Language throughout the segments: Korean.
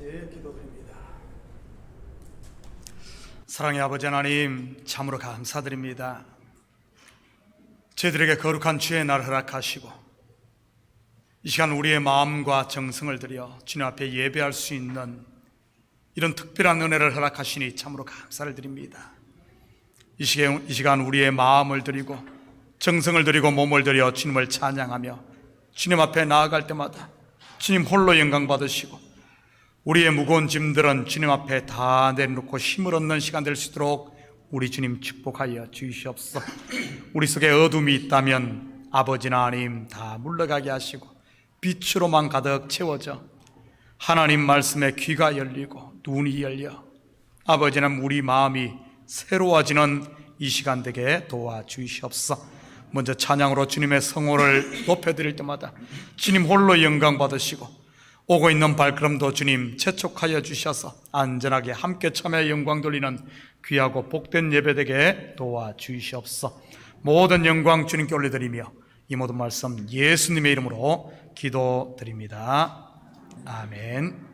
기도드립니다. 사랑의 아버지 하나님, 참으로 감사드립니다. 저희들에게 거룩한 주의 날 허락하시고 이 시간 우리의 마음과 정성을 들여 주님 앞에 예배할 수 있는 이런 특별한 은혜를 허락하시니 참으로 감사를 드립니다. 이 시간 우리의 마음을 드리고 정성을 드리고 몸을 들여 주님을 찬양하며 주님 앞에 나아갈 때마다 주님 홀로 영광 받으시고 우리의 무거운 짐들은 주님 앞에 다 내려놓고 힘을 얻는 시간 될 수 있도록 우리 주님 축복하여 주시옵소서. 우리 속에 어둠이 있다면 아버지 하나님 다 물러가게 하시고 빛으로만 가득 채워져 하나님 말씀에 귀가 열리고 눈이 열려 아버지는 우리 마음이 새로워지는 이 시간 되게 도와주시옵소서. 먼저 찬양으로 주님의 성호를 높여드릴 때마다 주님 홀로 영광 받으시고 오고 있는 발걸음도 주님 채촉하여 주셔서 안전하게 함께 참여 영광 돌리는 귀하고 복된 예배 되게 도와주시옵소서. 모든 영광 주님께 올려드리며 이 모든 말씀 예수님의 이름으로 기도드립니다. 아멘.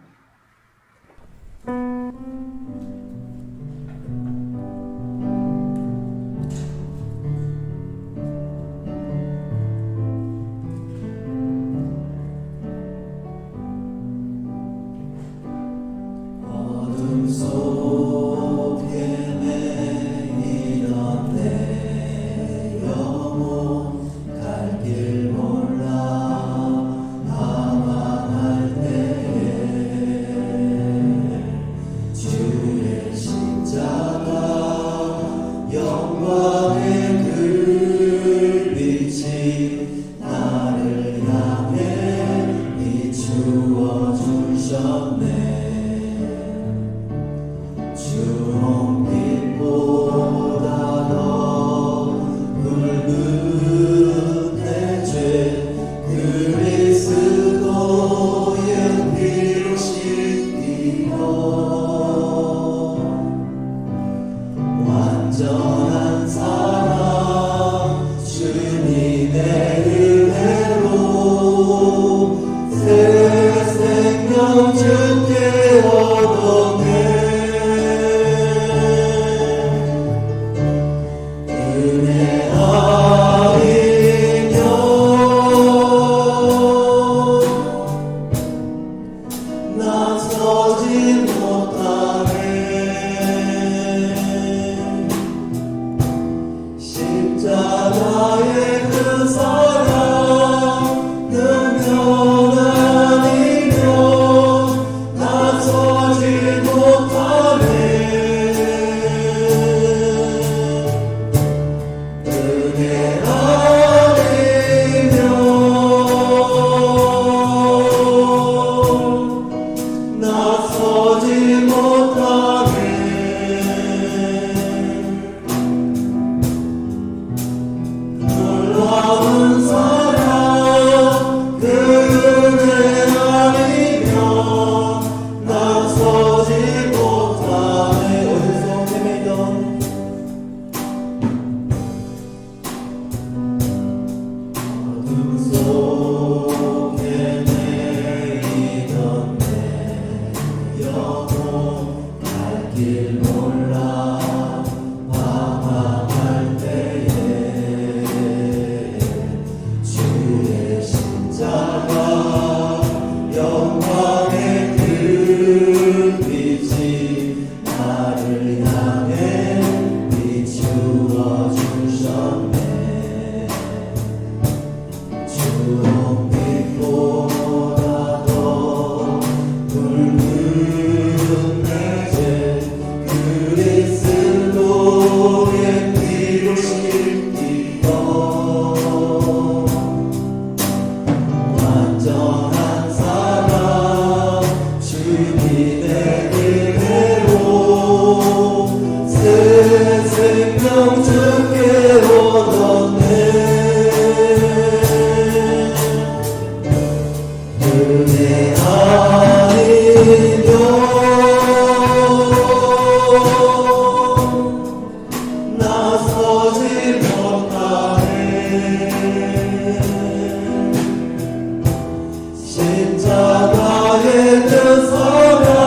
십자가에 그 사랑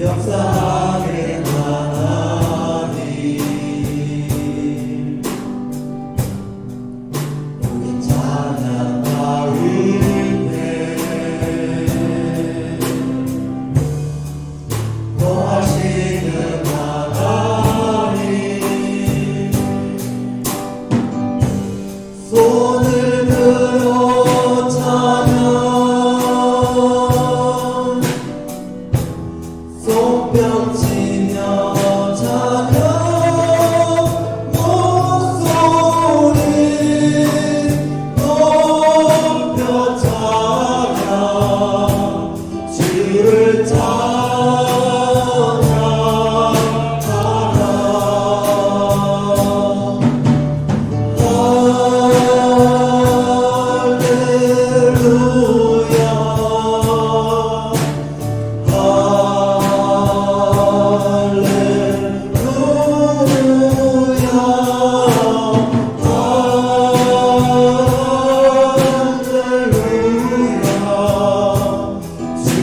역사하는 하나님, 우리 찬양 가운데 거하시는 하나님, 손을 들어 찬양, 손뼉치며 찬양, 목소리 높여 찬양, 주를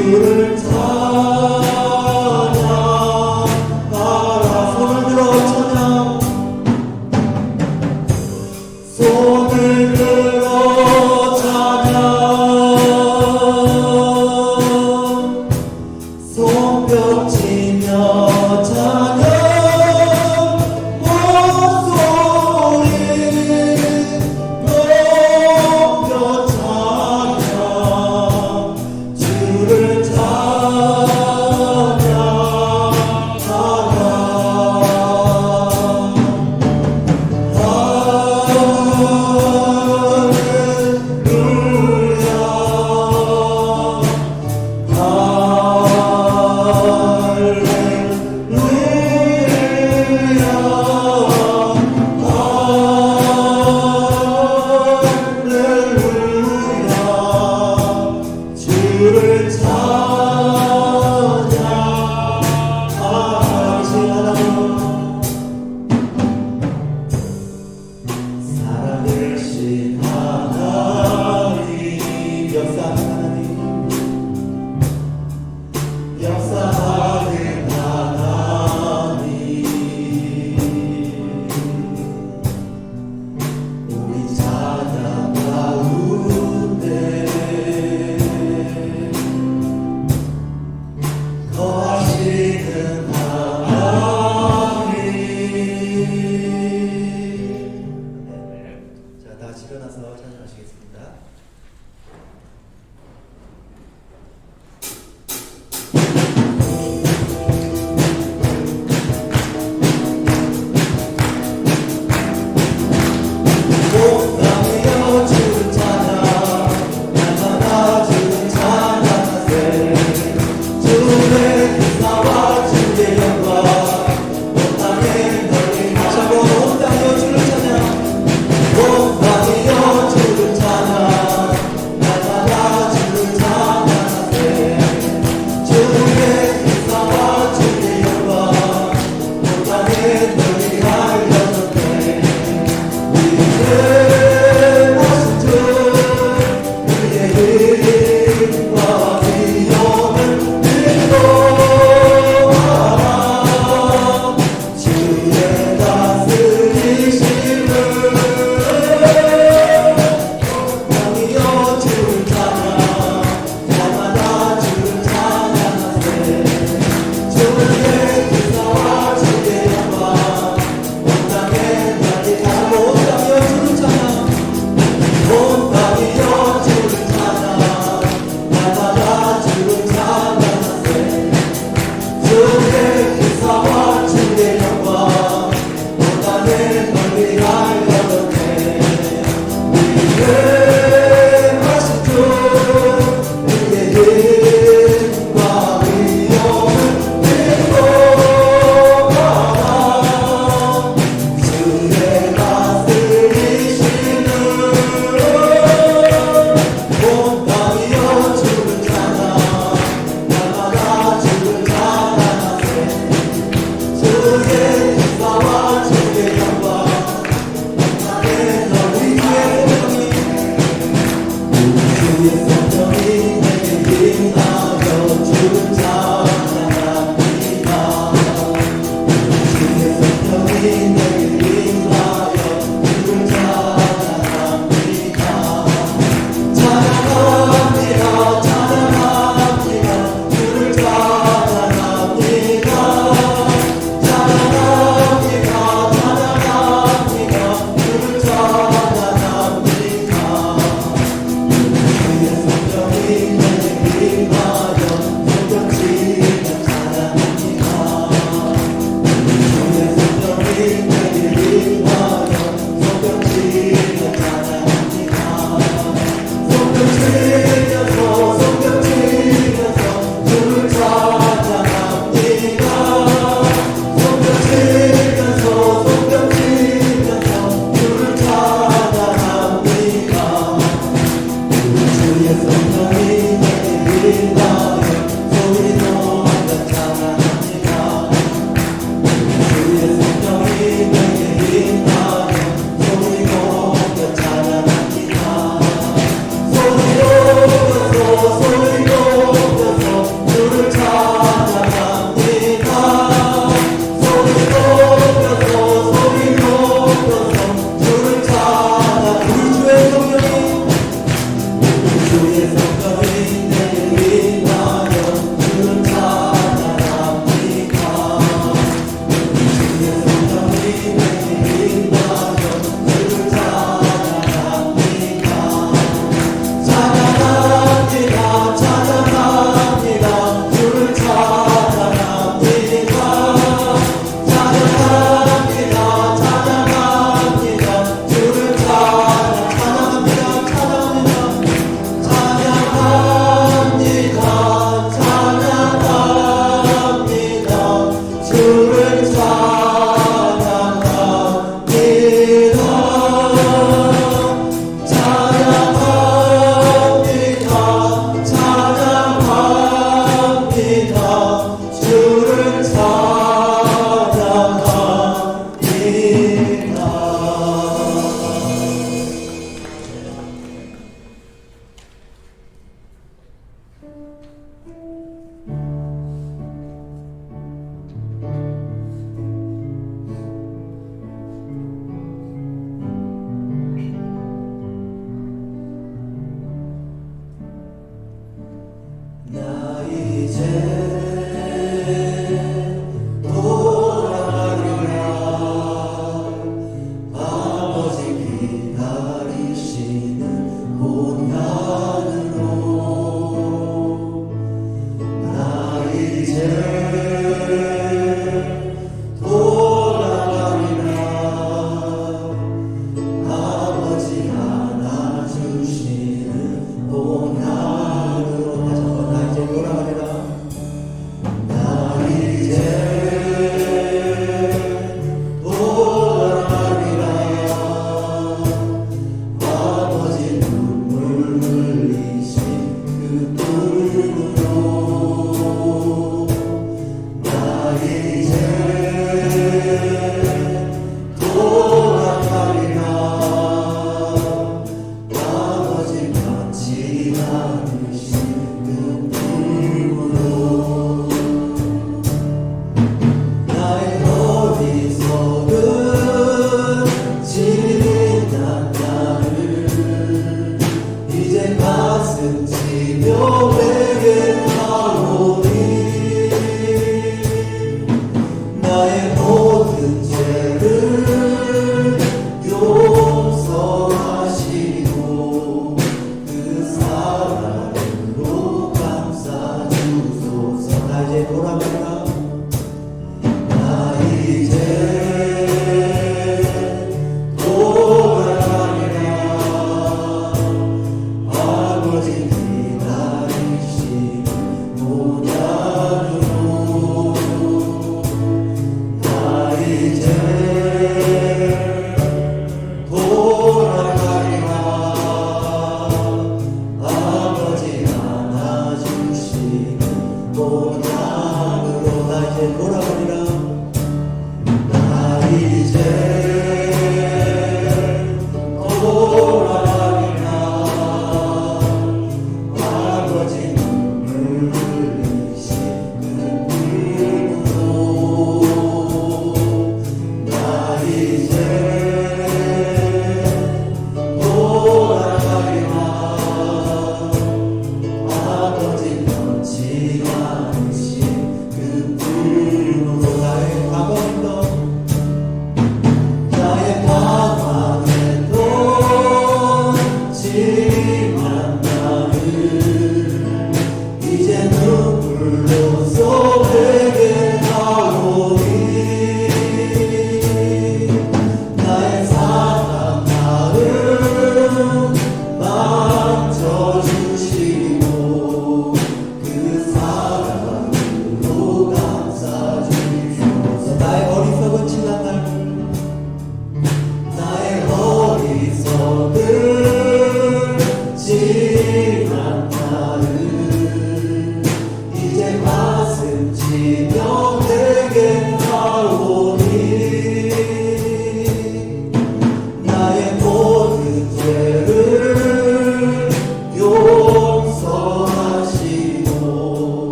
주를 찬양하라. 손을 들어 찬양, 손을 들어 찬양, 손뼉치며 찬양, 목소리 높여 찬양, 주를 찬양하라. 할렐루야,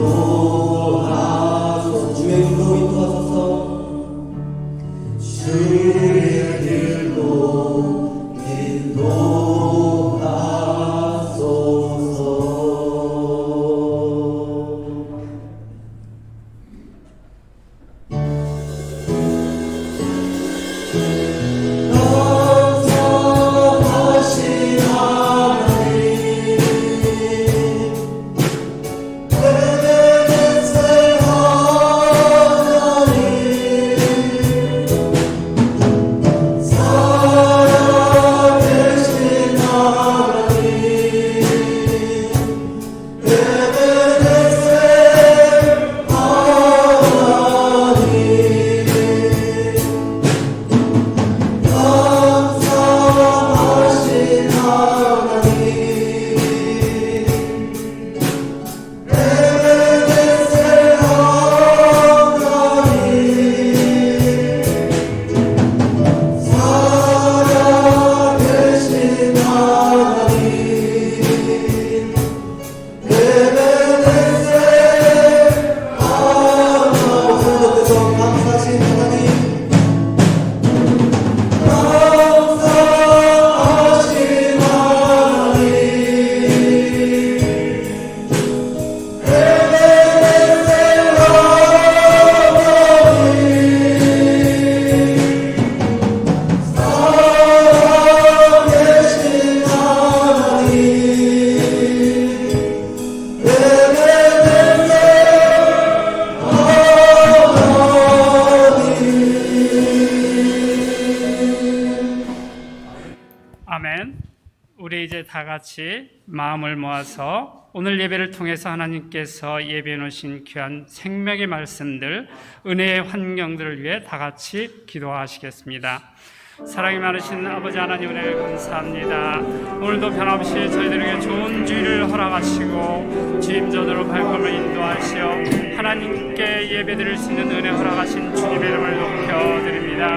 인도하소서. 주의 길로 인도하소서. 주의 길로 인도하소서. 아멘. 우리 이제 다 같이 마음을 모아서 오늘 예배를 통해서 하나님께서 예비해 놓으신 귀한 생명의 말씀들, 은혜의 환경들을 위해 다 같이 기도하시겠습니다. 사랑이 많으신 아버지 하나님 은혜를 감사합니다. 오늘도 변함없이 저희들에게 좋은 주일을 허락하시고 주임전으로 발걸음을 인도하시어 하나님께 예배드릴 수 있는 은혜 허락하신 주님의 이름을 높여드립니다.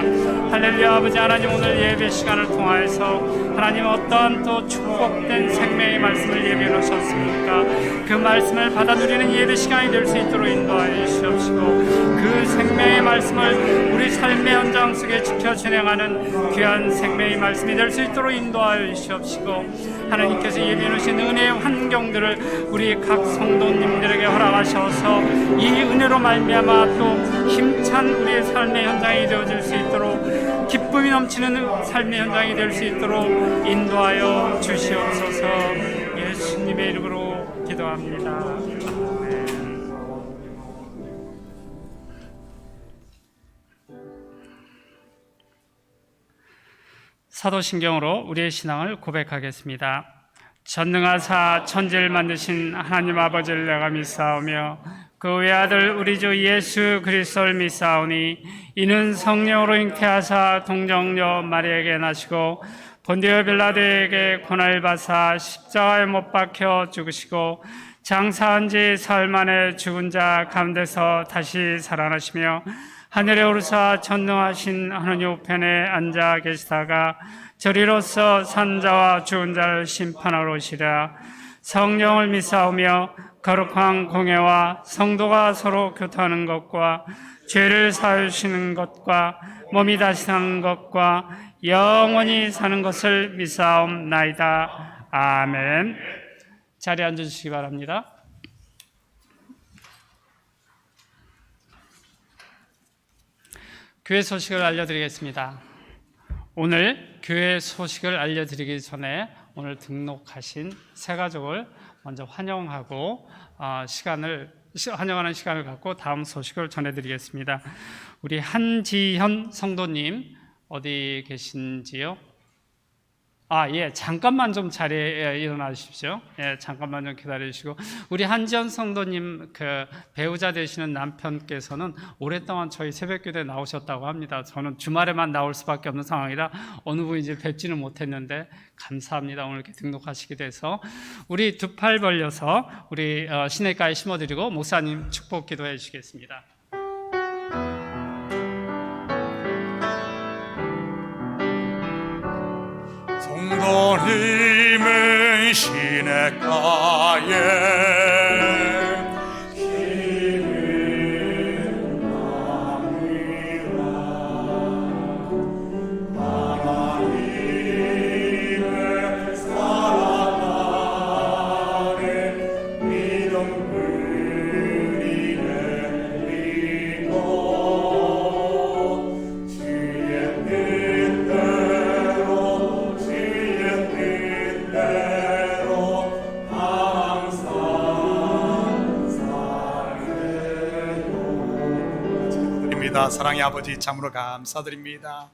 할렐루야. 아버지 하나님, 오늘 예배 시간을 통하여서 하나님 어떠한 또 축복된 생명의 말씀을 예배해 놓으셨습니까? 그 말씀을 받아 누리는 예배 시간이 될 수 있도록 인도하여 주시옵시고, 그 생명의 말씀을 우리 삶의 현장 속에 지켜 진행하는 귀한 생명의 말씀이 될 수 있도록 인도하여 주시옵시고, 하나님께서 예비해 놓으신 은혜의 환경들을 우리 각 성도님들에게 허락하셔서 이 은혜로 말미암아 또 힘찬 우리의 삶의 현장이 되어질 수 있도록, 기쁨이 넘치는 삶의 현장이 될 수 있도록 인도하여 주시옵소서. 예수님의 이름으로 기도합니다. 아멘. 사도신경으로 우리의 신앙을 고백하겠습니다. 전능하사 천지를 만드신 하나님 아버지를 내가 믿사오며 그 외아들 우리 주 예수 그리스도를 믿사오니 이는 성령으로 잉태하사 동정녀 마리아에게 나시고 본디오 빌라도에게 고난을 받사 십자가에 못 박혀 죽으시고 장사한 지 사흘 만에 죽은 자 가운데서 다시 살아나시며 하늘에 오르사 전능하신 하느님 우편에 앉아 계시다가 저리로서 산 자와 죽은 자를 심판하러 오시리라. 성령을 믿사오며 거룩한 공예와 성도가 서로 교통하는 것과 죄를 사하시는 것과 몸이 다시 사는 것과 영원히 사는 것을 믿사옵나이다. 아멘. 자리에 앉아주시기 바랍니다. 교회 소식을 알려드리겠습니다. 오늘 교회 소식을 알려드리기 전에 오늘 등록하신 새 가족을 먼저 환영하고 환영하는 시간을 갖고 다음 소식을 전해드리겠습니다. 우리 한지현 성도님 어디 계신지요? 예, 잠깐만 좀 자리에 일어나 주십시오. 예, 잠깐만 좀 기다려 주시고, 우리 한지연 성도님 그 배우자 되시는 남편께서는 오랫동안 저희 새벽기도에 나오셨다고 합니다. 저는 주말에만 나올 수밖에 없는 상황이라 어느 분인지 뵙지는 못했는데 감사합니다. 오늘 이렇게 등록하시게 돼서. 우리 두 팔 벌려서 우리 시냇가에 심어드리고 목사님 축복 기도해 주시겠습니다. 성도님은 시냇가에 감사드립니다. 사랑의 아버지 참으로 감사드립니다.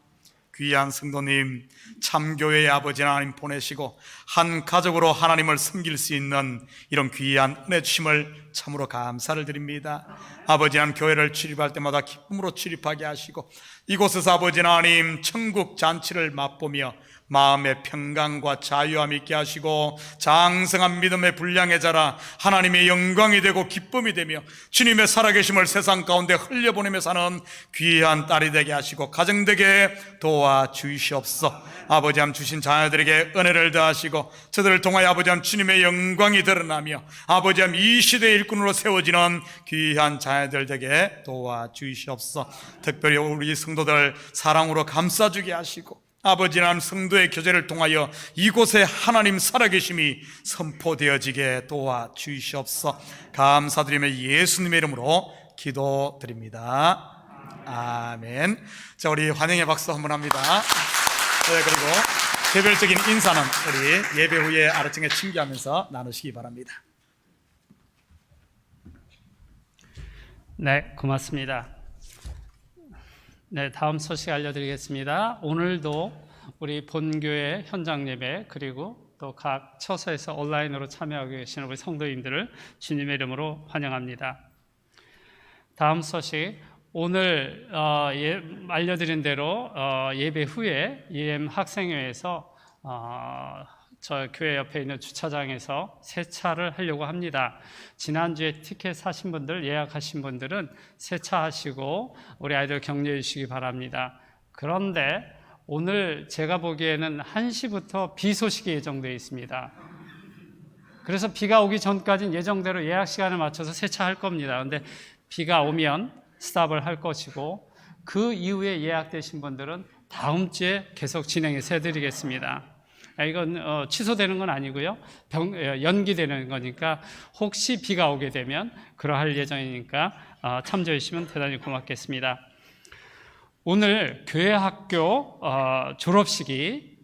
귀한 성도님, 참교회의 아버지 하나님 보내시고 한 가족으로 하나님을 섬길 수 있는 이런 귀한 은혜 주심을 참으로 감사를 드립니다. 아버지 하나님, 교회를 출입할 때마다 기쁨으로 출입하게 하시고 이곳에서 아버지 하나님 천국 잔치를 맛보며 마음의 평강과 자유함 있게 하시고 장성한 믿음의 분량의 자라 하나님의 영광이 되고 기쁨이 되며 주님의 살아계심을 세상 가운데 흘려보내며 사는 귀한 딸이 되게 하시고 가정되게 도와주시옵소서. 아버지 하나님, 주신 자녀들에게 은혜를 더하시고 저들을 통하여 아버지 하나님 주님의 영광이 드러나며 아버지 하나님 이 시대의 일꾼으로 세워지는 귀한 자녀들 되게 도와주시옵소서. 특별히 우리 성도들 사랑으로 감싸주게 하시고 아버지 하나님 성도의 교제를 통하여 이곳에 하나님 살아계심이 선포되어지게 도와주시옵소서. 감사드리며 예수님의 이름으로 기도드립니다. 아멘. 자, 우리 환영의 박수 한번 합니다. 네, 그리고 개별적인 인사는 우리 예배 후에 아래층에 친교하면서 나누시기 바랍니다. 네, 고맙습니다. 네, 다음 소식 알려드리겠습니다. 오늘도 우리 본교회 현장 예배 그리고 또 각 처소에서 온라인으로 참여하고 계시는 우리 성도님들을 주님의 이름으로 환영합니다. 다음 소식, 오늘 알려드린 대로 예배 후에 EM 학생회에서 저 교회 옆에 있는 주차장에서 세차를 하려고 합니다. 지난주에 티켓 사신 분들, 예약하신 분들은 세차하시고 우리 아이들 격려해 주시기 바랍니다. 그런데 오늘 제가 보기에는 1시부터 비 소식이 예정되어 있습니다. 그래서 비가 오기 전까지는 예정대로 예약 시간을 맞춰서 세차할 겁니다. 그런데 비가 오면 스탑을 할 것이고 그 이후에 예약되신 분들은 다음 주에 계속 진행해서 해드리겠습니다. 이건 취소되는 건 아니고요, 연기되는 거니까 혹시 비가 오게 되면 그러할 예정이니까 참조해 주시면 대단히 고맙겠습니다. 오늘 교회 학교 졸업식이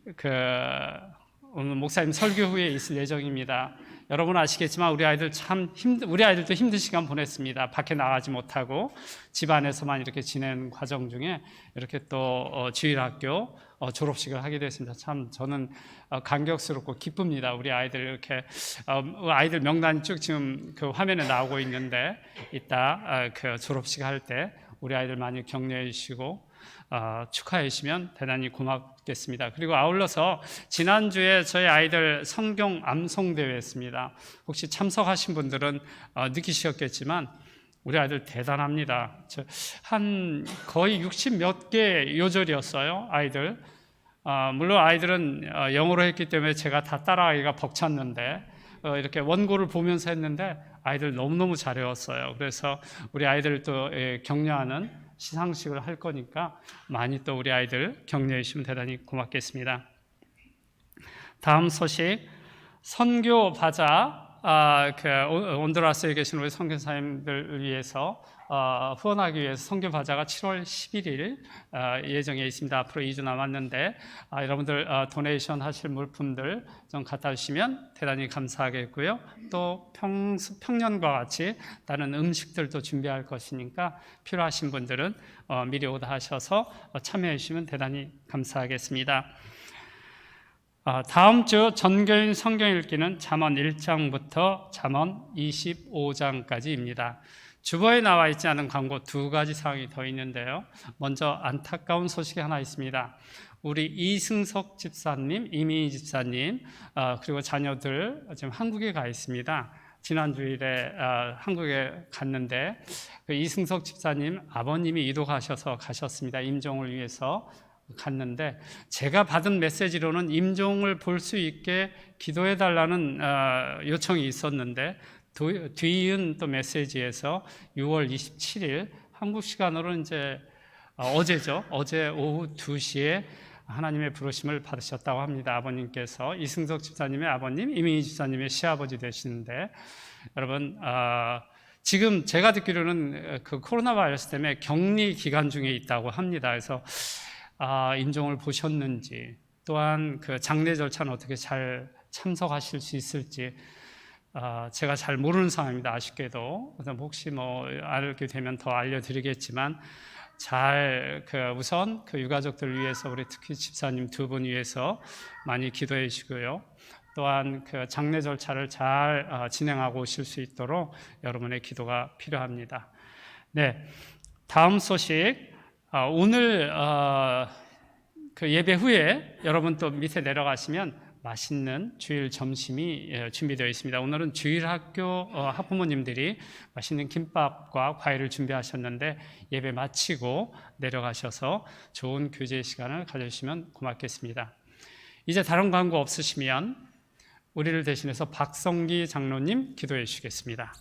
오늘 목사님 설교 후에 있을 예정입니다. 여러분 아시겠지만 우리 아이들도 힘든 시간 보냈습니다. 밖에 나가지 못하고 집 안에서만 이렇게 지낸 과정 중에 이렇게 또 주일학교 졸업식을 하게 됐습니다. 참 저는 감격스럽고 기쁩니다. 우리 아이들 이렇게 아이들 명단이 쭉 지금 그 화면에 나오고 있는데 이따 그 졸업식 할 때 우리 아이들 많이 격려해 주시고 축하해 주시면 대단히 고맙겠습니다. 그리고 아울러서 지난주에 저희 아이들 성경 암송 대회 했습니다. 혹시 참석하신 분들은 느끼셨겠지만 우리 아이들 대단합니다. 한 거의 60 몇 개 요절이었어요, 아이들. 물론 아이들은 영어로 했기 때문에 제가 다 따라하기가 벅찼는데 이렇게 원고를 보면서 했는데 아이들 너무너무 잘 외웠어요. 그래서 우리 아이들 또 격려하는 시상식을 할 거니까 많이 또 우리 아이들 격려해 주시면 대단히 고맙겠습니다. 다음 소식, 선교 바자 온두라스에 계신 우리 선교사님들 위해서 후원하기 위해서 선교 바자가 7월 11일 예정에 있습니다. 앞으로 2주 남았는데 여러분들 도네이션 하실 물품들 좀 갖다 주시면 대단히 감사하겠고요. 또 평년과 같이 다른 음식들도 준비할 것이니까 필요하신 분들은 미리 오더하셔서 참여해 주시면 대단히 감사하겠습니다. 다음 주 전교인 성경 읽기는 잠언 1장부터 잠언 25장까지입니다. 주보에 나와 있지 않은 광고 2가지 사항이 더 있는데요. 먼저 안타까운 소식이 하나 있습니다. 우리 이승석 집사님, 이민희 집사님 그리고 자녀들 지금 한국에 가 있습니다. 지난 주일에 한국에 갔는데 그 이승석 집사님 아버님이 이도가셔서 가셨습니다. 임종을 위해서 갔는데 제가 받은 메시지로는 임종을 볼 수 있게 기도해 달라는 요청이 있었는데 뒤이은 또 메시지에서 6월 27일 한국 시간으로 이제 어제죠. 어제 오후 2시에 하나님의 부르심을 받으셨다고 합니다. 아버님께서 이승석 집사님의 아버님, 이민희 집사님의 시아버지 되시는데 여러분 지금 제가 듣기로는 그 코로나 바이러스 때문에 격리 기간 중에 있다고 합니다. 그래서 임종을 보셨는지 또한 그 장례 절차는 어떻게 잘 참석하실 수 있을지 제가 잘 모르는 상황입니다. 아쉽게도. 그래서 혹시 알게 되면 더 알려드리겠지만 잘 우선 그 유가족들 위해서 우리 특히 집사님 두 분 위해서 많이 기도해 주시고요. 또한 그 장례 절차를 잘 진행하고 오실 수 있도록 여러분의 기도가 필요합니다. 네, 다음 소식. 오늘 그 예배 후에 여러분 또 밑에 내려가시면 맛있는 주일 점심이 준비되어 있습니다. 오늘은 주일학교 학부모님들이 맛있는 김밥과 과일을 준비하셨는데 예배 마치고 내려가셔서 좋은 교제 시간을 가져주시면 고맙겠습니다. 이제 다른 광고 없으시면 우리를 대신해서 박성기 장로님 기도해 주시겠습니다.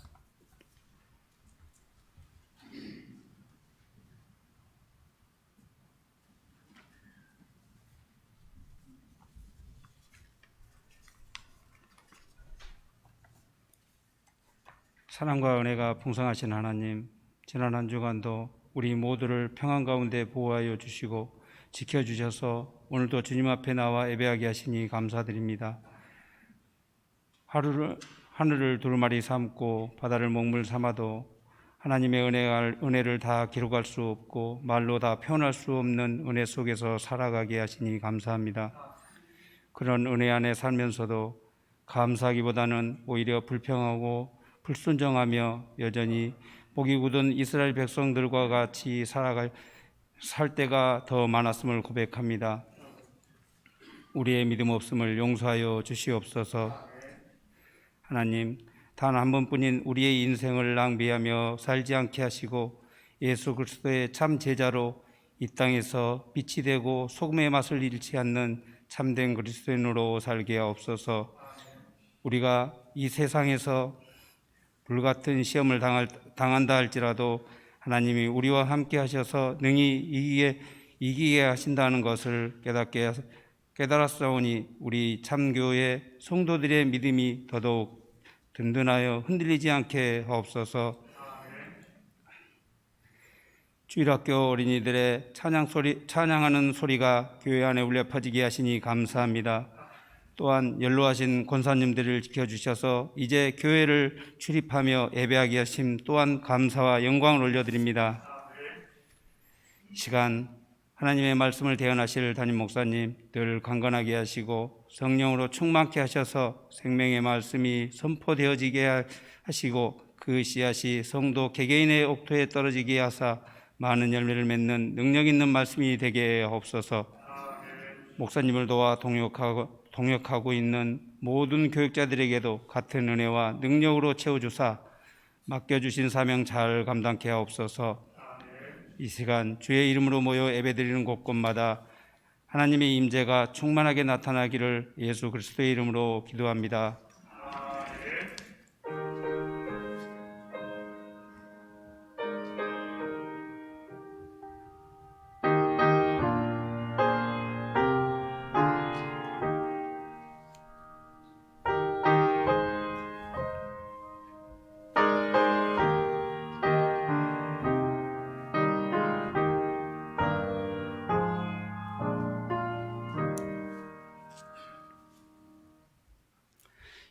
사랑과 은혜가 풍성하신 하나님, 지난 한 주간도 우리 모두를 평안 가운데 보호하여 주시고 지켜주셔서 오늘도 주님 앞에 나와 예배하게 하시니 감사드립니다. 하늘을 두루마리 삼고 바다를 먹물 삼아도 하나님의 은혜를 다 기록할 수 없고 말로 다 표현할 수 없는 은혜 속에서 살아가게 하시니 감사합니다. 그런 은혜 안에 살면서도 감사하기보다는 오히려 불평하고 불순종하며 여전히 목이 굳은 이스라엘 백성들과 같이 살 때가 더 많았음을 고백합니다. 우리의 믿음 없음을 용서하여 주시옵소서. 하나님, 단 한 번뿐인 우리의 인생을 낭비하며 살지 않게 하시고 예수 그리스도의 참 제자로 이 땅에서 빛이 되고 소금의 맛을 잃지 않는 참된 그리스도인으로 살게 하옵소서. 우리가 이 세상에서 불같은 시험을 당한다 할지라도 하나님이 우리와 함께 하셔서 능히 이기게 하신다는 것을 깨달았사오니 우리 참교회 성도들의 믿음이 더더욱 든든하여 흔들리지 않게 하옵소서. 주일학교 어린이들의 찬양하는 소리가 교회 안에 울려 퍼지게 하시니 감사합니다. 또한 연로하신 권사님들을 지켜주셔서 이제 교회를 출입하며 예배하게 하심 또한 감사와 영광을 올려드립니다. 이 시간 하나님의 말씀을 대언하실 담임 목사님 늘 강건하게 하시고 성령으로 충만케 하셔서 생명의 말씀이 선포되어지게 하시고 그 씨앗이 성도 개개인의 옥토에 떨어지게 하사 많은 열매를 맺는 능력 있는 말씀이 되게 하옵소서. 목사님을 도와 동역하고 있는 모든 교육자들에게도 같은 은혜와 능력으로 채워주사 맡겨주신 사명 잘 감당케 하옵소서. 이 시간 주의 이름으로 모여 예배드리는 곳곳마다 하나님의 임재가 충만하게 나타나기를 예수 그리스도의 이름으로 기도합니다.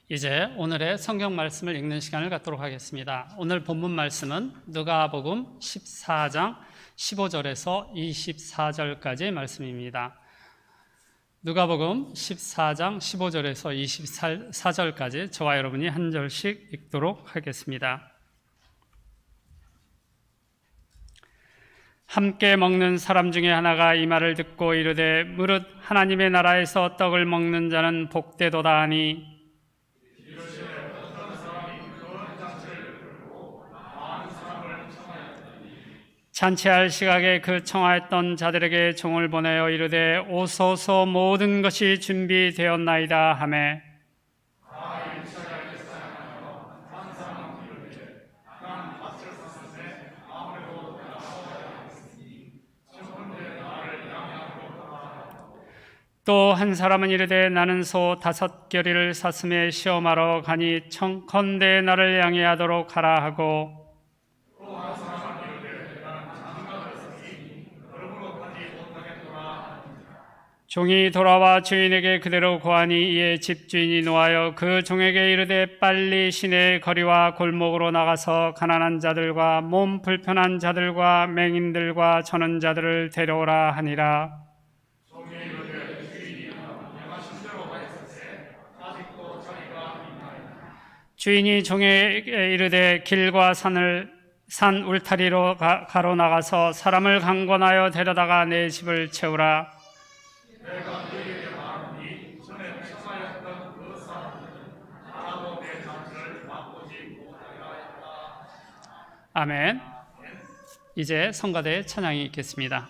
이제 오늘의 성경 말씀을 읽는 시간을 갖도록 하겠습니다. 오늘 본문 말씀은 누가복음 14장 15절에서 24절까지의 말씀입니다. 누가복음 14장 15절에서 24절까지 저와 여러분이 한 절씩 읽도록 하겠습니다. 함께 먹는 사람 중에 하나가 이 말을 듣고 이르되 무릇 하나님의 나라에서 떡을 먹는 자는 복되도다 하니 잔치할 시각에 그 청하였던 자들에게 종을 보내어 이르되 오소서 모든 것이 준비되었나이다 하매 또 한 사람은 이르되 나는 소 5겨리를 사슴에 시험하러 가니 청컨대 나를 양해하도록 하라 하고 종이 돌아와 주인에게 그대로 고하니 이에 집주인이 노하여 그 종에게 이르되 빨리 시내의 거리와 골목으로 나가서 가난한 자들과 몸 불편한 자들과 맹인들과 저는 자들을 데려오라 하니라. 주인이 종에게 이르되 길과 산 울타리로 가로 나가서 사람을 강권하여 데려다가 내 집을 채우라. 아멘. 이제 성가대 찬양이 있겠습니다.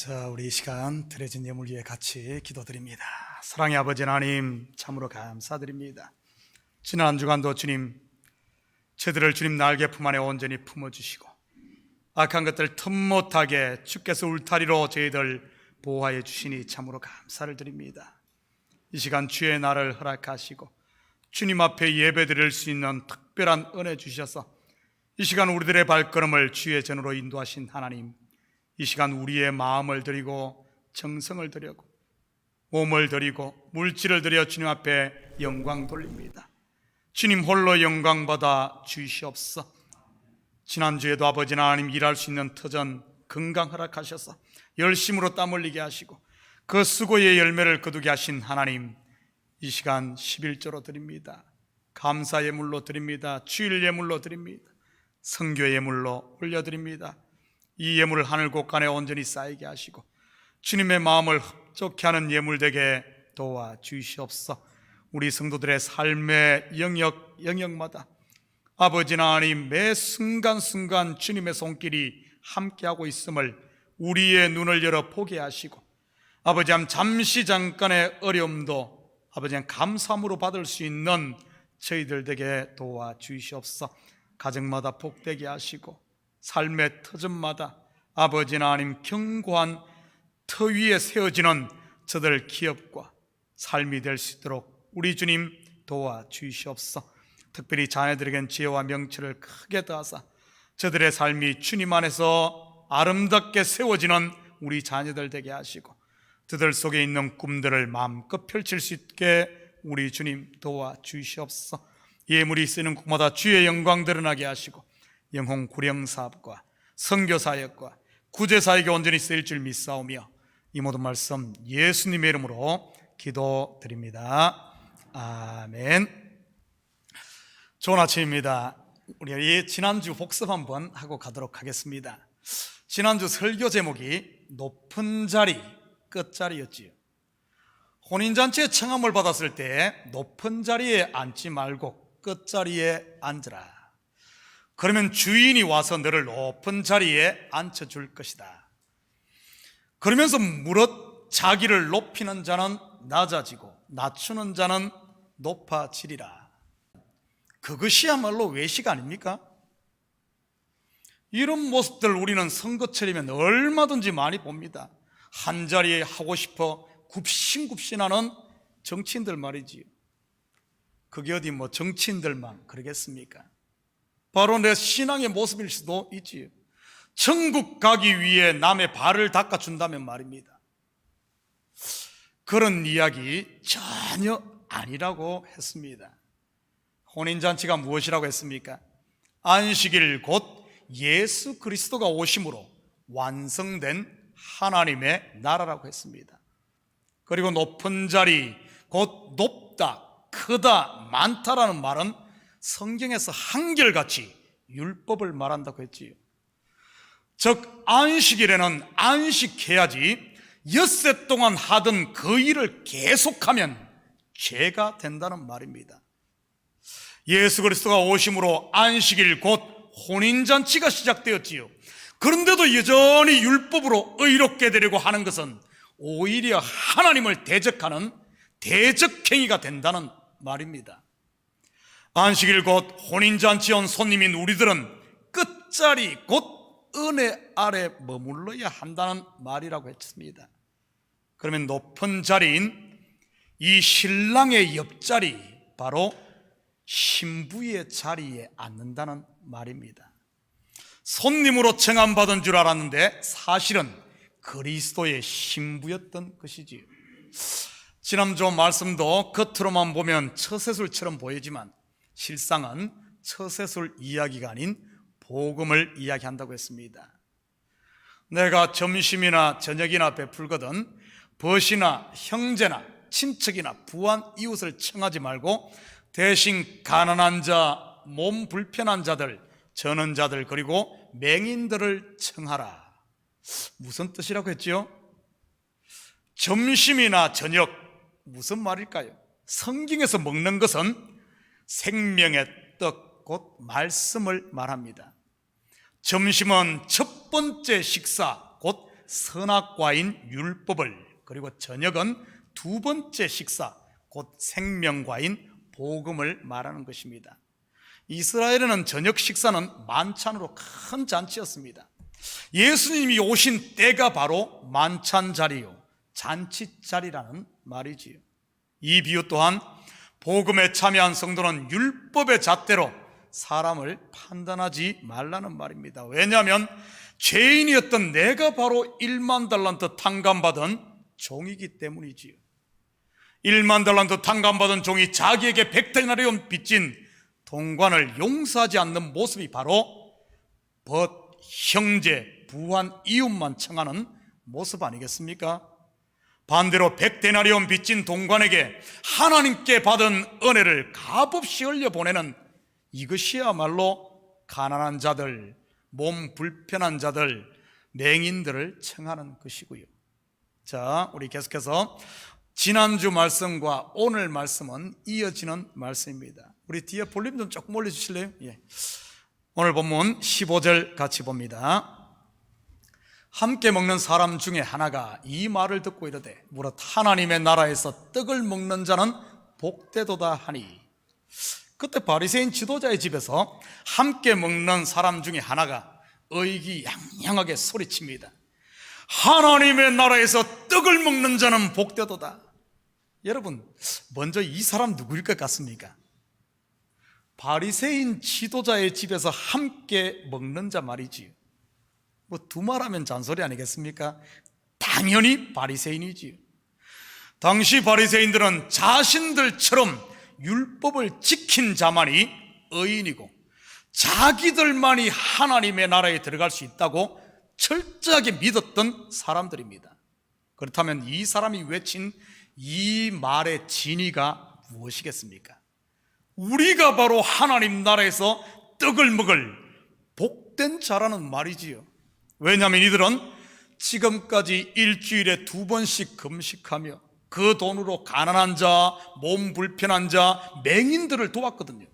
자, 우리 이 시간 드려진 예물 위에 같이 기도드립니다. 사랑의 아버지 하나님, 참으로 감사드립니다. 지난 한 주간도 주님, 저들을 주님 날개 품 안에 온전히 품어주시고 악한 것들 틈 못하게 주께서 울타리로 저희들 보호하여 주시니 참으로 감사를 드립니다. 이 시간 주의 날을 허락하시고 주님 앞에 예배드릴 수 있는 특별한 은혜 주셔서 이 시간 우리들의 발걸음을 주의 전으로 인도하신 하나님, 이 시간 우리의 마음을 드리고 정성을 드리고 몸을 드리고 물질을 드려 주님 앞에 영광 돌립니다. 주님 홀로 영광 받아 주시옵소서. 지난주에도 아버지 하나님 일할 수 있는 터전 건강 허락하셔서 열심으로 땀 흘리게 하시고 그 수고의 열매를 거두게 하신 하나님, 이 시간 11조로 드립니다. 감사 예물로 드립니다. 주일 예물로 드립니다. 선교 예물로 올려드립니다. 이 예물을 하늘 곳간에 온전히 쌓이게 하시고 주님의 마음을 흡족케 하는 예물 되게 도와주시옵소서. 우리 성도들의 삶의 영역마다 아버지 하나님 매 순간순간 주님의 손길이 함께하고 있음을 우리의 눈을 열어 보게 하시고 아버지 하나님 잠시 잠깐의 어려움도 아버지 하나님 감사함으로 받을 수 있는 저희들 되게 도와주시옵소서. 가정마다 복되게 하시고 삶의 터전마다 아버지 하나님 견고한 터 위에 세워지는 저들 기업과 삶이 될 수 있도록 우리 주님 도와주시옵소서. 특별히 자녀들에겐 지혜와 명철을 크게 더하사 저들의 삶이 주님 안에서 아름답게 세워지는 우리 자녀들 되게 하시고 그들 속에 있는 꿈들을 마음껏 펼칠 수 있게 우리 주님 도와주시옵소서. 예물이 쓰는 곳마다 주의 영광 드러나게 하시고 영혼 구령 사업과 선교 사역과 구제 사역에 온전히 쓰일 줄 믿사오며 이 모든 말씀 예수님의 이름으로 기도드립니다. 아멘. 좋은 아침입니다. 우리 지난주 복습 한번 하고 가도록 하겠습니다. 지난주 설교 제목이 높은 자리 끝자리였지요. 혼인잔치에 청함을 받았을 때 높은 자리에 앉지 말고 끝자리에 앉으라. 그러면 주인이 와서 너를 높은 자리에 앉혀줄 것이다. 그러면서 무릇 자기를 높이는 자는 낮아지고 낮추는 자는 높아지리라. 그것이야말로 외식 아닙니까? 이런 모습들 우리는 선거철이면 얼마든지 많이 봅니다. 한자리에 하고 싶어 굽신굽신하는 정치인들 말이지요. 그게 어디 뭐 정치인들만 그러겠습니까? 바로 내 신앙의 모습일 수도 있지요. 천국 가기 위해 남의 발을 닦아준다면 말입니다. 그런 이야기 전혀 아니라고 했습니다. 혼인잔치가 무엇이라고 했습니까? 안식일 곧 예수 그리스도가 오심으로 완성된 하나님의 나라라고 했습니다. 그리고 높은 자리, 곧 높다, 크다, 많다라는 말은 성경에서 한결같이 율법을 말한다고 했지요. 즉 안식일에는 안식해야지 엿새 동안 하던 그 일을 계속하면 죄가 된다는 말입니다. 예수 그리스도가 오심으로 안식일 곧 혼인잔치가 시작되었지요. 그런데도 여전히 율법으로 의롭게 되려고 하는 것은 오히려 하나님을 대적하는 대적행위가 된다는 말입니다. 안식일 곧 혼인잔치 온 손님인 우리들은 끝자리 곧 은혜 아래 머물러야 한다는 말이라고 했습니다. 그러면 높은 자리인 이 신랑의 옆자리, 바로 신부의 자리에 앉는다는 말입니다. 손님으로 청함받은 줄 알았는데 사실은 그리스도의 신부였던 것이지요. 지난주 말씀도 겉으로만 보면 처세술처럼 보이지만 실상은 처세술 이야기가 아닌 복음을 이야기한다고 했습니다. 내가 점심이나 저녁이나 베풀거든 벗이나 형제나 친척이나 부한 이웃을 청하지 말고 대신 가난한 자, 몸 불편한 자들, 전원자들 그리고 맹인들을 청하라. 무슨 뜻이라고 했지요? 점심이나 저녁 무슨 말일까요? 성경에서 먹는 것은 생명의 떡, 곧 말씀을 말합니다. 점심은 첫 번째 식사, 곧 선악과인 율법을, 그리고 저녁은 두 번째 식사, 곧 생명과인 복음을 말하는 것입니다. 이스라엘에는 저녁 식사는 만찬으로 큰 잔치였습니다. 예수님이 오신 때가 바로 만찬 자리요, 잔치 자리라는 말이지요. 이 비유 또한 복음에 참여한 성도는 율법의 잣대로 사람을 판단하지 말라는 말입니다. 왜냐하면 죄인이었던 내가 바로 1만 달란트 탕감받은 종이기 때문이지요. 1만 달란트 탕감받은 종이 자기에게 100데나리온 빚진 동관을 용서하지 않는 모습이 바로 벗, 형제, 부한, 이웃만 청하는 모습 아니겠습니까? 반대로 100데나리온 빚진 동관에게 하나님께 받은 은혜를 값없이 흘려보내는 이것이야말로 가난한 자들, 몸 불편한 자들, 맹인들을 청하는 것이고요. 자, 우리 계속해서 지난주 말씀과 오늘 말씀은 이어지는 말씀입니다. 우리 뒤에 볼륨 좀 조금 올려주실래요? 예. 오늘 본문 15절 같이 봅니다. 함께 먹는 사람 중에 하나가 이 말을 듣고 이르되 무릇 하나님의 나라에서 떡을 먹는 자는 복되도다 하니, 그때 바리새인 지도자의 집에서 함께 먹는 사람 중에 하나가 의기양양하게 소리칩니다. 하나님의 나라에서 떡을 먹는 자는 복되도다. 여러분, 먼저 이 사람 누구일 것 같습니까? 바리새인 지도자의 집에서 함께 먹는 자 말이지요. 뭐 두말하면 잔소리 아니겠습니까? 당연히 바리새인이지요. 당시 바리새인들은 자신들처럼 율법을 지킨 자만이 의인이고 자기들만이 하나님의 나라에 들어갈 수 있다고 철저하게 믿었던 사람들입니다. 그렇다면 이 사람이 외친 이 말의 진의가 무엇이겠습니까? 우리가 바로 하나님 나라에서 떡을 먹을 복된 자라는 말이지요. 왜냐하면 이들은 지금까지 일주일에 2번씩 금식하며 그 돈으로 가난한 자, 몸 불편한 자, 맹인들을 도왔거든요.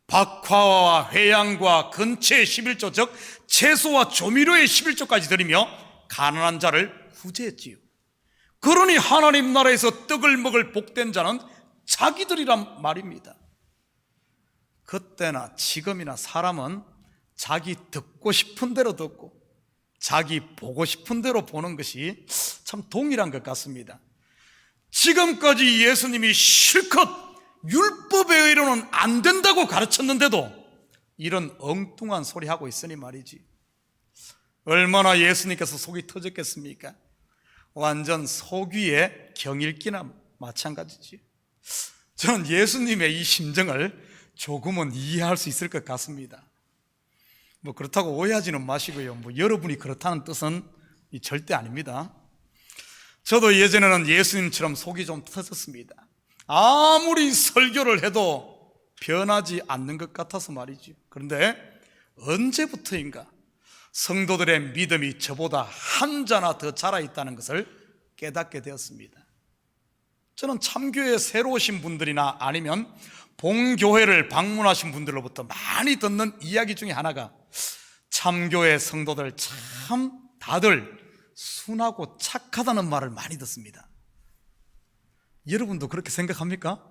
박화와 회양과 근처의 11조, 즉 채소와 조미료의 11조까지 드리며 가난한 자를 구제했지요. 그러니 하나님 나라에서 떡을 먹을 복된 자는 자기들이란 말입니다. 그때나 지금이나 사람은 자기 듣고 싶은 대로 듣고 자기 보고 싶은 대로 보는 것이 참 동일한 것 같습니다. 지금까지 예수님이 실컷 율법에 의로는 안 된다고 가르쳤는데도 이런 엉뚱한 소리 하고 있으니 말이지. 얼마나 예수님께서 속이 터졌겠습니까? 완전 속위의 경읽기나 마찬가지지. 저는 예수님의 이 심정을 조금은 이해할 수 있을 것 같습니다. 뭐 그렇다고 오해하지는 마시고요. 뭐 여러분이 그렇다는 뜻은 절대 아닙니다. 저도 예전에는 예수님처럼 속이 좀 터졌습니다. 아무리 설교를 해도 변하지 않는 것 같아서 말이죠. 그런데 언제부터인가 성도들의 믿음이 저보다 한 자나 더 자라있다는 것을 깨닫게 되었습니다. 저는 참교회에 새로 오신 분들이나 아니면 본교회를 방문하신 분들로부터 많이 듣는 이야기 중에 하나가 참교회 성도들 참 다들 순하고 착하다는 말을 많이 듣습니다. 여러분도 그렇게 생각합니까?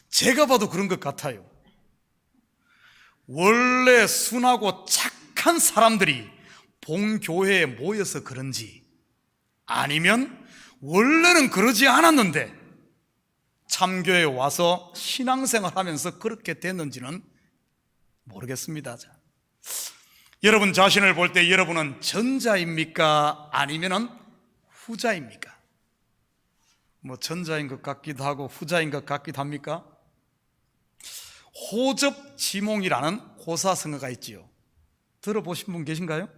제가 봐도 그런 것 같아요. 원래 순하고 착한 사람들이 본교회에 모여서 그런지 아니면 원래는 그러지 않았는데 참교회에 와서 신앙생활 하면서 그렇게 됐는지는 모르겠습니다. 여러분 자신을 볼 때 여러분은 전자입니까? 아니면 후자입니까? 뭐 전자인 것 같기도 하고 후자인 것 같기도 합니까? 호접지몽이라는 호사성어가 있지요. 들어보신 분 계신가요?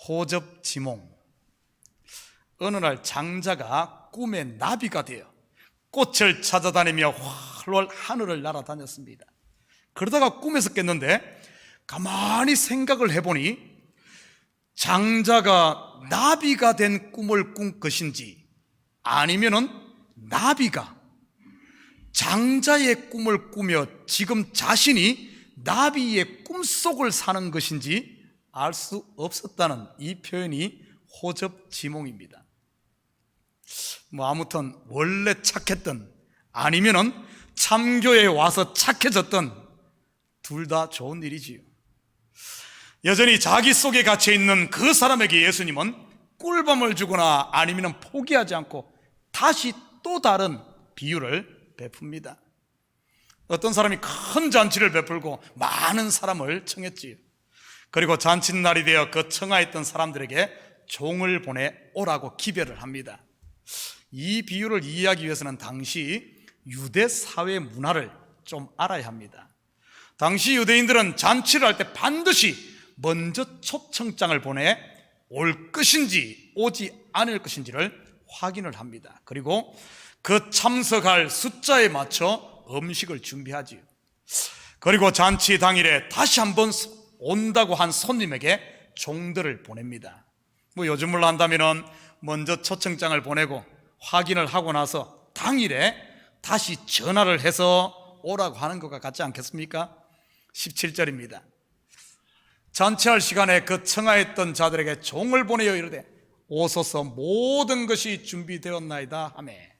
호접지몽. 어느 날 장자가 꿈에 나비가 되어 꽃을 찾아다니며 활활 하늘을 날아다녔습니다. 그러다가 꿈에서 깼는데 가만히 생각을 해보니 장자가 나비가 된 꿈을 꾼 것인지 아니면은 나비가 장자의 꿈을 꾸며 지금 자신이 나비의 꿈속을 사는 것인지 알 수 없었다는 이 표현이 호접지몽입니다. 뭐 아무튼 원래 착했던 아니면은 참교회에 와서 착해졌던 둘 다 좋은 일이지요. 여전히 자기 속에 갇혀있는 그 사람에게 예수님은 꿀밤을 주거나 아니면 포기하지 않고 다시 또 다른 비유를 베풉니다. 어떤 사람이 큰 잔치를 베풀고 많은 사람을 청했지요. 그리고 잔칫날이 되어 그 청하였던 사람들에게 종을 보내 오라고 기별을 합니다. 이 비유를 이해하기 위해서는 당시 유대 사회 문화를 좀 알아야 합니다. 당시 유대인들은 잔치를 할 때 반드시 먼저 초청장을 보내 올 것인지 오지 않을 것인지를 확인을 합니다. 그리고 그 참석할 숫자에 맞춰 음식을 준비하지요. 그리고 잔치 당일에 다시 한번 온다고 한 손님에게 종들을 보냅니다. 요즘으로 한다면 먼저 초청장을 보내고 확인을 하고 나서 당일에 다시 전화를 해서 오라고 하는 것과 같지 않겠습니까? 17절입니다. 잔치할 시간에 그 청하였던 자들에게 종을 보내어 이르되 오소서 모든 것이 준비되었나이다 하매,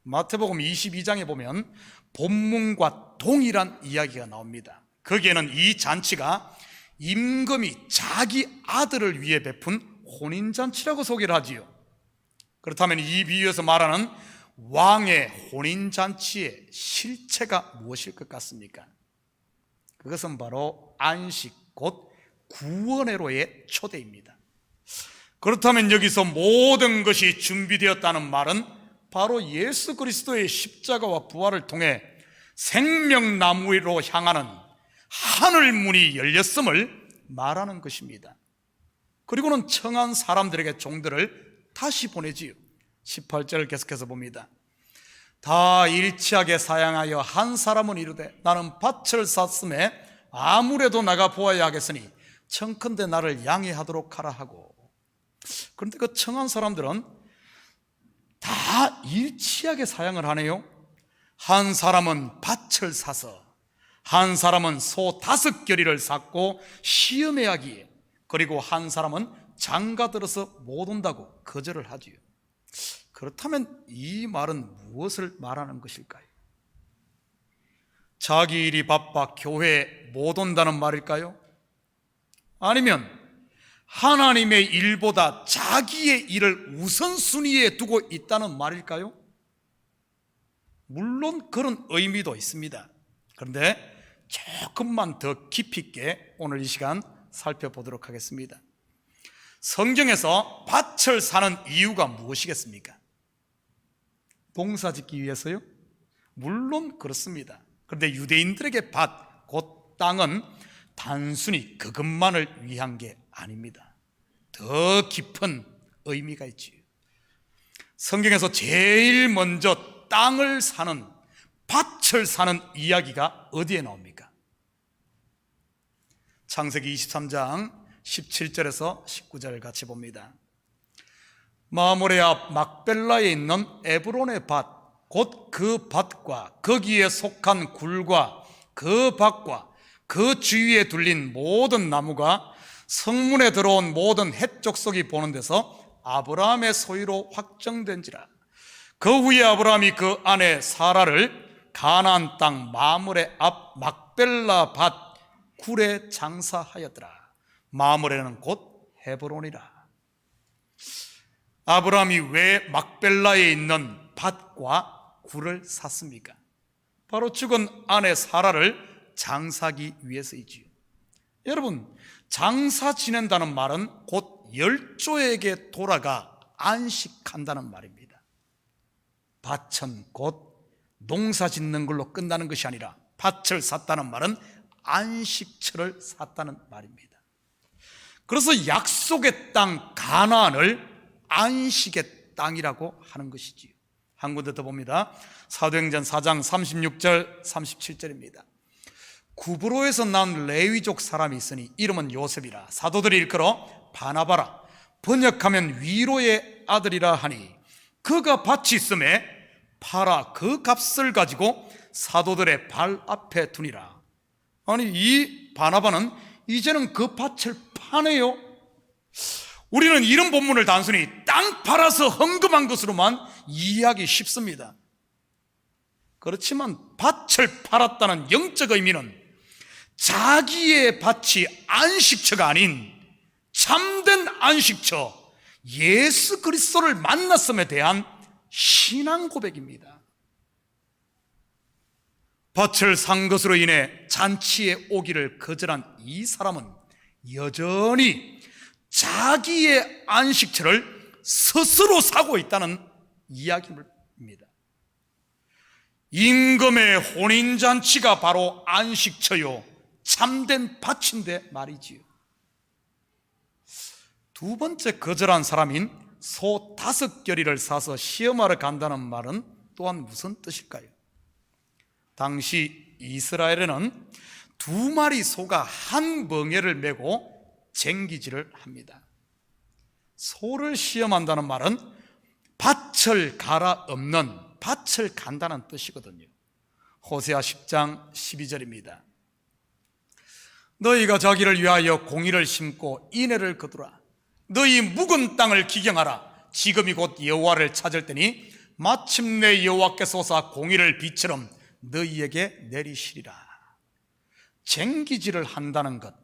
마태복음 22장에 보면 본문과 동일한 이야기가 나옵니다. 거기에는 이 잔치가 임금이 자기 아들을 위해 베푼 혼인잔치라고 소개를 하지요. 그렇다면 이 비유에서 말하는 왕의 혼인잔치의 실체가 무엇일 것 같습니까? 그것은 바로 안식, 곧 구원회로의 초대입니다. 그렇다면 여기서 모든 것이 준비되었다는 말은 바로 예수 그리스도의 십자가와 부활을 통해 생명나무로 향하는 하늘문이 열렸음을 말하는 것입니다. 그리고는 청한 사람들에게 종들을 다시 보내지요. 18절을 계속해서 봅니다. 다 일치하게 사양하여 한 사람은 이르되 나는 밭을 샀음에 아무래도 나가 보아야 하겠으니 청컨대 나를 양해하도록 하라 하고. 그런데 그 청한 사람들은 다 일치하게 사양을 하네요. 한 사람은 밭을 사서, 한 사람은 소 5겨리를 샀고 시험해 하기에, 그리고 한 사람은 장가 들어서 못 온다고 거절을 하지요. 그렇다면 이 말은 무엇을 말하는 것일까요? 자기 일이 바빠 교회에 못 온다는 말일까요? 아니면 하나님의 일보다 자기의 일을 우선순위에 두고 있다는 말일까요? 물론 그런 의미도 있습니다. 그런데 조금만 더 깊이 있게 오늘 이 시간 살펴보도록 하겠습니다. 성경에서 밭을 사는 이유가 무엇이겠습니까? 농사 짓기 위해서요? 물론 그렇습니다. 그런데 유대인들에게 밭, 곧 땅은 단순히 그것만을 위한 게 아닙니다. 더 깊은 의미가 있지요. 성경에서 제일 먼저 땅을 사는, 밭을 사는 이야기가 어디에 나옵니까? 창세기 23장 17절에서 19절을 같이 봅니다. 마므레 앞 막벨라에 있는 에브론의 밭, 곧 그 밭과 거기에 속한 굴과 그 밭과 그 주위에 둘린 모든 나무가 성문에 들어온 모든 헷 족속이 보는 데서 아브라함의 소유로 확정된지라. 그 후에 아브라함이 그 아내 사라를 가나안 땅 마므레 앞 막벨라 밭 굴에 장사하였더라. 마므레는 곧 헤브론이라. 아브라함이 왜 막벨라에 있는 밭과 굴을 샀습니까? 바로 죽은 아내 사라를 장사하기 위해서이지요. 여러분, 장사 지낸다는 말은 곧 열조에게 돌아가 안식한다는 말입니다. 밭은 곧 농사 짓는 걸로 끝나는 것이 아니라 밭을 샀다는 말은 안식처를 샀다는 말입니다. 그래서 약속의 땅 가나안을 안식의 땅이라고 하는 것이지요. 한 군데 더 봅니다. 사도행전 4장 36절 37절입니다. 구브로에서 난 레위족 사람이 있으니 이름은 요셉이라. 사도들이 일컬어 바나바라. 번역하면 위로의 아들이라 하니 그가 밭이 있음에 팔아 그 값을 가지고 사도들의 발 앞에 두니라. 아니, 이 바나바는 이제는 그 밭을 파네요. 우리는 이런 본문을 단순히 땅 팔아서 헌금한 것으로만 이해하기 쉽습니다. 그렇지만 밭을 팔았다는 영적 의미는 자기의 밭이 안식처가 아닌 참된 안식처 예수 그리스도를 만났음에 대한 신앙 고백입니다. 밭을 산 것으로 인해 잔치에 오기를 거절한 이 사람은 여전히 자기의 안식처를 스스로 사고 있다는 이야기입니다. 임금의 혼인잔치가 바로 안식처요 참된 밭인데 말이지요. 두 번째 거절한 사람인 소 5겨리를 사서 시험하러 간다는 말은 또한 무슨 뜻일까요? 당시 이스라엘에는 2마리 소가 한 멍에를 메고 쟁기질을 합니다. 소를 시험한다는 말은 밭을 갈아엎는, 밭을 간다는 뜻이거든요. 호세아 10장 12절입니다. 너희가 자기를 위하여 공의를 심고 인애를 거두라. 너희 묵은 땅을 기경하라. 지금이 곧 여호와를 찾을 때니 마침내 여호와께서 오사 공의를 비처럼 너희에게 내리시리라. 쟁기질을 한다는 것,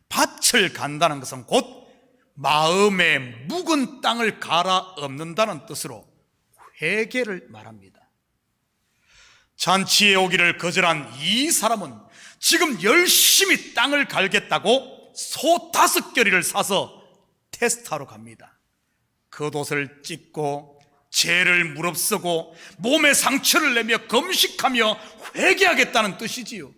밭을 간다는 것은 곧 마음의 묵은 땅을 갈아엎는다는 뜻으로 회개를 말합니다. 잔치에 오기를 거절한 이 사람은 지금 열심히 땅을 갈겠다고 소 5겨리를 사서 테스트하러 갑니다. 겉옷을 찢고 죄를 무릅쓰고 몸에 상처를 내며 금식하며 회개하겠다는 뜻이지요.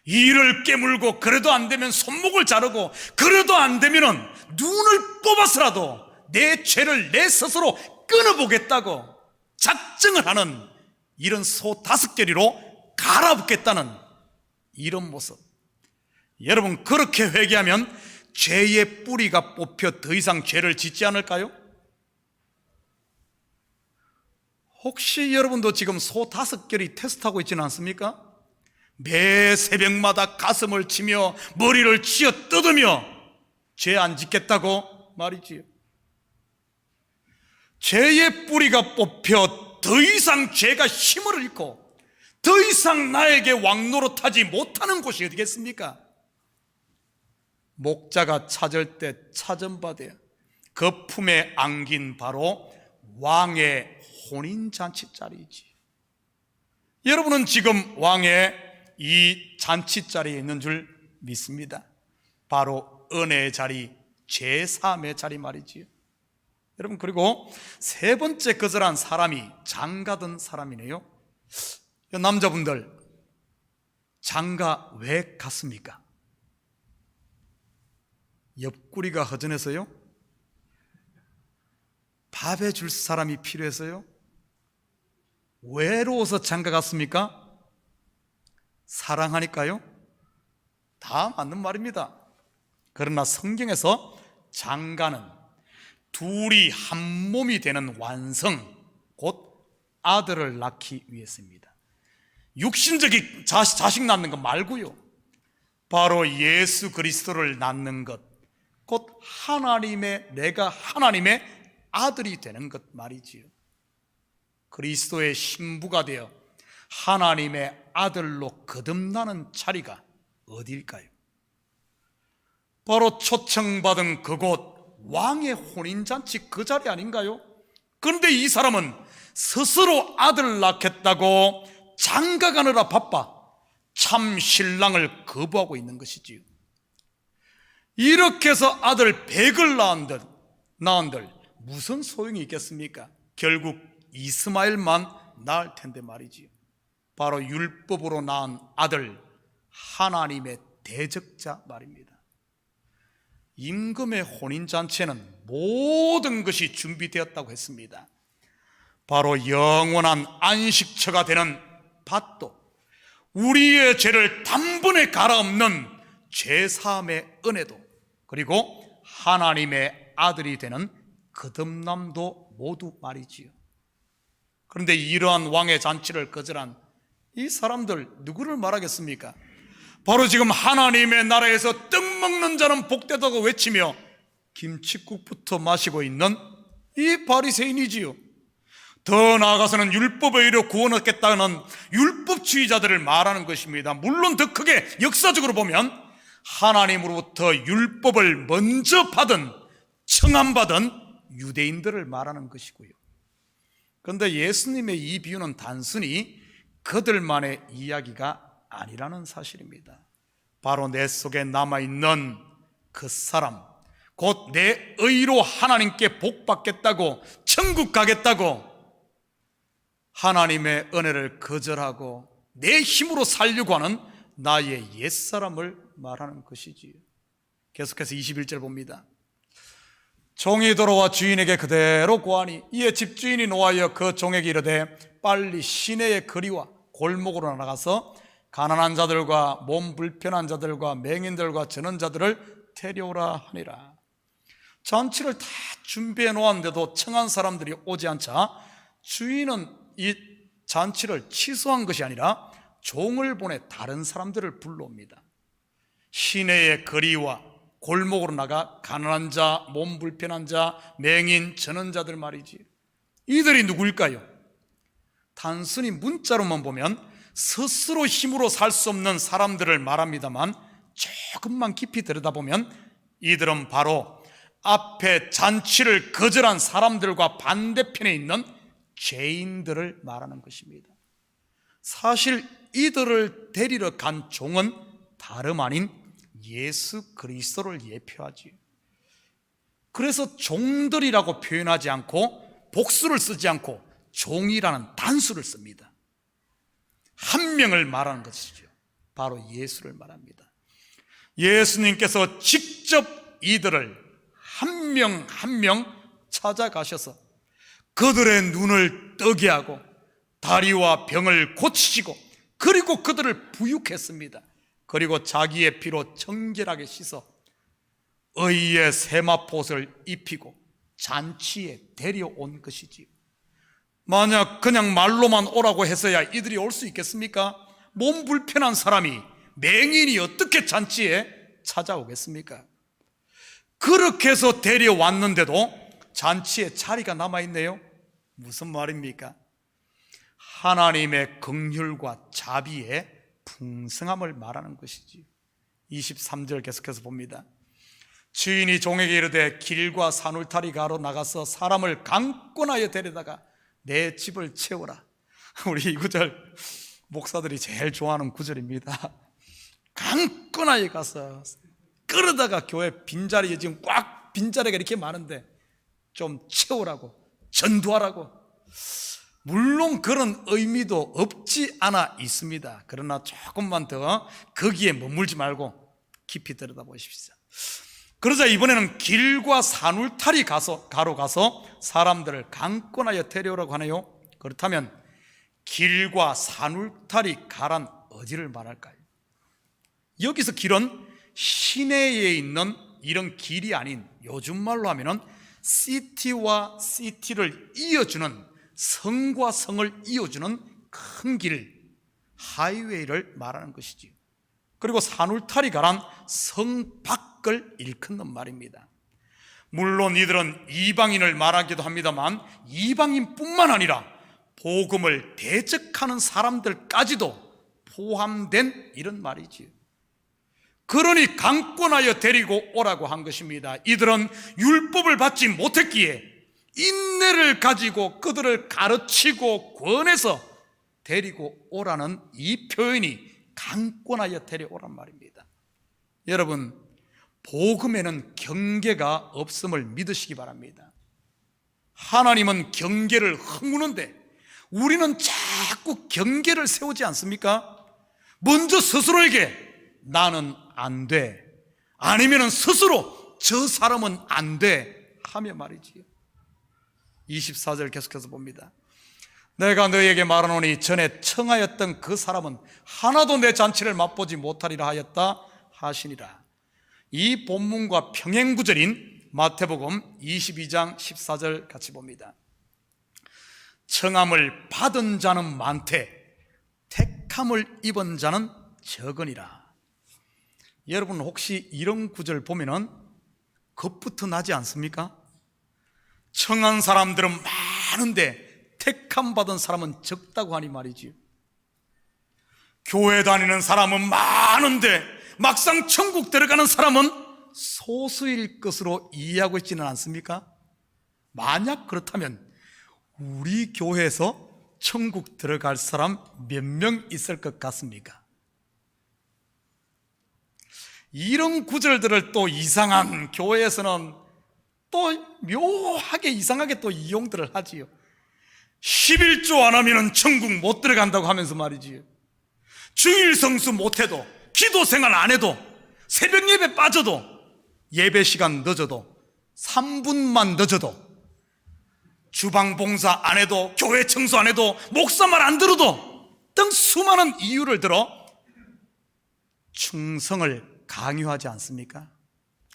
이를 깨물고 그래도 안 되면 손목을 자르고 그래도 안 되면 눈을 뽑아서라도 내 죄를 내 스스로 끊어보겠다고 작정을 하는 이런 소 5겨리로 갈아엎겠다는 이런 모습. 여러분, 그렇게 회개하면 죄의 뿌리가 뽑혀 더 이상 죄를 짓지 않을까요? 혹시 여러분도 지금 소 5겨리 테스트하고 있지는 않습니까? 매 새벽마다 가슴을 치며 머리를 쥐어 뜯으며 죄 안 짓겠다고 말이지요. 죄의 뿌리가 뽑혀 더 이상 죄가 힘을 잃고 더 이상 나에게 왕노릇하지 못하는 곳이 어디겠습니까? 목자가 찾을 때 찾은바되어 그 품에 안긴 바로 왕의 혼인잔치 자리이지. 여러분은 지금 왕의 이 잔치 자리에 있는 줄 믿습니다. 바로 은혜의 자리, 제3의 자리 말이지요. 여러분, 그리고 세 번째 거절한 사람이 장가든 사람이네요. 남자분들, 장가 왜 갔습니까? 옆구리가 허전해서요? 밥 해줄 사람이 필요해서요? 외로워서 장가 갔습니까? 사랑하니까요? 다 맞는 말입니다. 그러나 성경에서 장가는 둘이 한 몸이 되는 완성, 곧 아들을 낳기 위해서입니다. 육신적인 자식 낳는 것 말고요, 바로 예수 그리스도를 낳는 것, 곧 내가 하나님의 아들이 되는 것 말이지요. 그리스도의 신부가 되어 하나님의 아들로 거듭나는 자리가 어디일까요? 바로 초청받은 그곳 왕의 혼인잔치 그 자리 아닌가요? 그런데 이 사람은 스스로 아들을 낳겠다고 장가가느라 바빠 참 신랑을 거부하고 있는 것이지요. 이렇게 해서 아들 100을 낳은들 무슨 소용이 있겠습니까? 결국 이스마엘만 낳을 텐데 말이지요. 바로 율법으로 낳은 아들, 하나님의 대적자 말입니다. 임금의 혼인잔치에는 모든 것이 준비되었다고 했습니다. 바로 영원한 안식처가 되는 밭도, 우리의 죄를 단번에 갈아엎는 제3의 은혜도, 그리고 하나님의 아들이 되는 거듭남도 모두 말이지요. 그런데 이러한 왕의 잔치를 거절한 이 사람들 누구를 말하겠습니까? 바로 지금 하나님의 나라에서 떡 먹는 자는 복되다고 외치며 김칫국부터 마시고 있는 이 바리새인이지요. 더 나아가서는 율법에 의로 구원 얻겠다는 율법주의자들을 말하는 것입니다. 물론 더 크게 역사적으로 보면 하나님으로부터 율법을 먼저 받은, 청함받은 유대인들을 말하는 것이고요. 그런데 예수님의 이 비유는 단순히 그들만의 이야기가 아니라는 사실입니다. 바로 내 속에 남아있는 그 사람, 곧 내 의로 하나님께 복 받겠다고, 천국 가겠다고 하나님의 은혜를 거절하고 내 힘으로 살려고 하는 나의 옛사람을 말하는 것이지요. 계속해서 21절 봅니다. 종이 돌아와 주인에게 그대로 고하니 이에 집주인이 노하여 그 종에게 이르되 빨리 시내의 거리와 골목으로 나가서 가난한 자들과 몸 불편한 자들과 맹인들과 전원자들을 데려오라 하니라. 잔치를 다 준비해 놓았는데도 청한 사람들이 오지 않자 주인은 이 잔치를 취소한 것이 아니라 종을 보내 다른 사람들을 불러옵니다. 시내의 거리와 골목으로 나가 가난한 자, 몸 불편한 자, 맹인, 전원자들 말이지. 이들이 누구일까요? 단순히 문자로만 보면 스스로 힘으로 살 수 없는 사람들을 말합니다만 조금만 깊이 들여다보면 이들은 바로 앞에 잔치를 거절한 사람들과 반대편에 있는 죄인들을 말하는 것입니다. 사실 이들을 데리러 간 종은 다름 아닌 예수 그리스도를 예표하지요. 그래서 종들이라고 표현하지 않고 복수를 쓰지 않고 종이라는 단수를 씁니다. 한 명을 말하는 것이죠. 바로 예수를 말합니다. 예수님께서 직접 이들을 한 명 한 명 찾아가셔서 그들의 눈을 뜨게 하고 다리와 병을 고치시고 그리고 그들을 부육했습니다. 그리고 자기의 피로 정결하게 씻어 의의 세마포옷을 입히고 잔치에 데려온 것이지요. 만약 그냥 말로만 오라고 해서야 이들이 올 수 있겠습니까? 몸 불편한 사람이, 맹인이 어떻게 잔치에 찾아오겠습니까? 그렇게 해서 데려왔는데도 잔치에 자리가 남아있네요. 무슨 말입니까? 하나님의 긍휼과 자비의 풍성함을 말하는 것이지. 23절 계속해서 봅니다. 주인이 종에게 이르되 길과 산울타리 가로 나가서 사람을 강권하여 데려다가 내 집을 채우라. 우리 이 구절 목사들이 제일 좋아하는 구절입니다. 강권하여 가서 끌어다가 교회 빈자리에 지금 꽉 빈자리가 이렇게 많은데 좀 채우라고, 전도하라고. 물론 그런 의미도 없지 않아 있습니다. 그러나 조금만 더 거기에 머물지 말고 깊이 들여다보십시오. 그러자 이번에는 길과 산울타리 가로 가서 사람들을 강권하여 데려오라고 하네요. 그렇다면 길과 산울타리 가란 어디를 말할까요? 여기서 길은 시내에 있는 이런 길이 아닌 요즘 말로 하면은 시티와 시티를 이어주는, 성과 성을 이어주는 큰 길, 하이웨이를 말하는 것이지요. 그리고 산울타리 가란 성 밖을 일컫는 말입니다. 물론 이들은 이방인을 말하기도 합니다만 이방인뿐만 아니라 복음을 대적하는 사람들까지도 포함된 이런 말이지요. 그러니 강권하여 데리고 오라고 한 것입니다. 이들은 율법을 받지 못했기에 인내를 가지고 그들을 가르치고 권해서 데리고 오라는 이 표현이 강권하여 데려오란 말입니다. 여러분, 복음에는 경계가 없음을 믿으시기 바랍니다. 하나님은 경계를 허무는데 우리는 자꾸 경계를 세우지 않습니까? 먼저 스스로에게 나는 안 돼, 아니면 스스로 저 사람은 안 돼 하며 말이지요. 24절 계속해서 봅니다. 내가 너에게 말하노니 전에 청하였던 그 사람은 하나도 내 잔치를 맛보지 못하리라 하였다 하시니라. 이 본문과 평행구절인 마태복음 22장 14절 같이 봅니다. 청함을 받은 자는 많되 택함을 입은 자는 적으니라. 여러분 혹시 이런 구절 보면은 겁부터 나지 않습니까? 청한 사람들은 많은데 택함 받은 사람은 적다고 하니 말이지요. 교회 다니는 사람은 많은데 막상 천국 들어가는 사람은 소수일 것으로 이해하고 있지는 않습니까? 만약 그렇다면 우리 교회에서 천국 들어갈 사람 몇 명 있을 것 같습니까? 이런 구절들을 또 이상한 교회에서는 또 묘하게 이상하게 또 이용들을 하지요. 11조 안 하면 천국 못 들어간다고 하면서 말이지. 주일 성수 못해도, 기도 생활 안 해도, 새벽 예배 빠져도, 예배 시간 늦어도, 3분만 늦어도, 주방 봉사 안 해도, 교회 청소 안 해도, 목사 말 안 들어도 등 수많은 이유를 들어 충성을 강요하지 않습니까?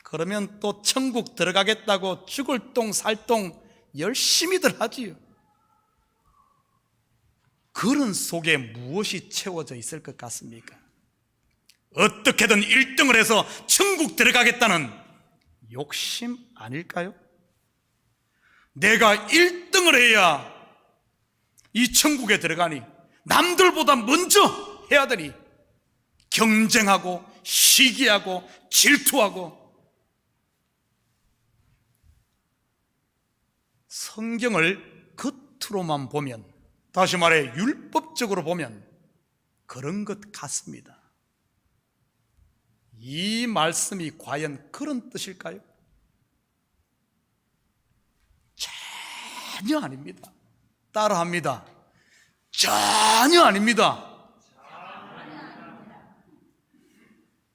그러면 또 천국 들어가겠다고 죽을 똥 살 똥 열심히들 하지요. 그런 속에 무엇이 채워져 있을 것 같습니까? 어떻게든 1등을 해서 천국 들어가겠다는 욕심 아닐까요? 내가 1등을 해야 이 천국에 들어가니, 남들보다 먼저 해야 되니 경쟁하고 시기하고 질투하고. 성경을 겉으로만 보면, 다시 말해 율법적으로 보면 그런 것 같습니다. 이 말씀이 과연 그런 뜻일까요? 전혀 아닙니다. 따라합니다. 전혀 아닙니다.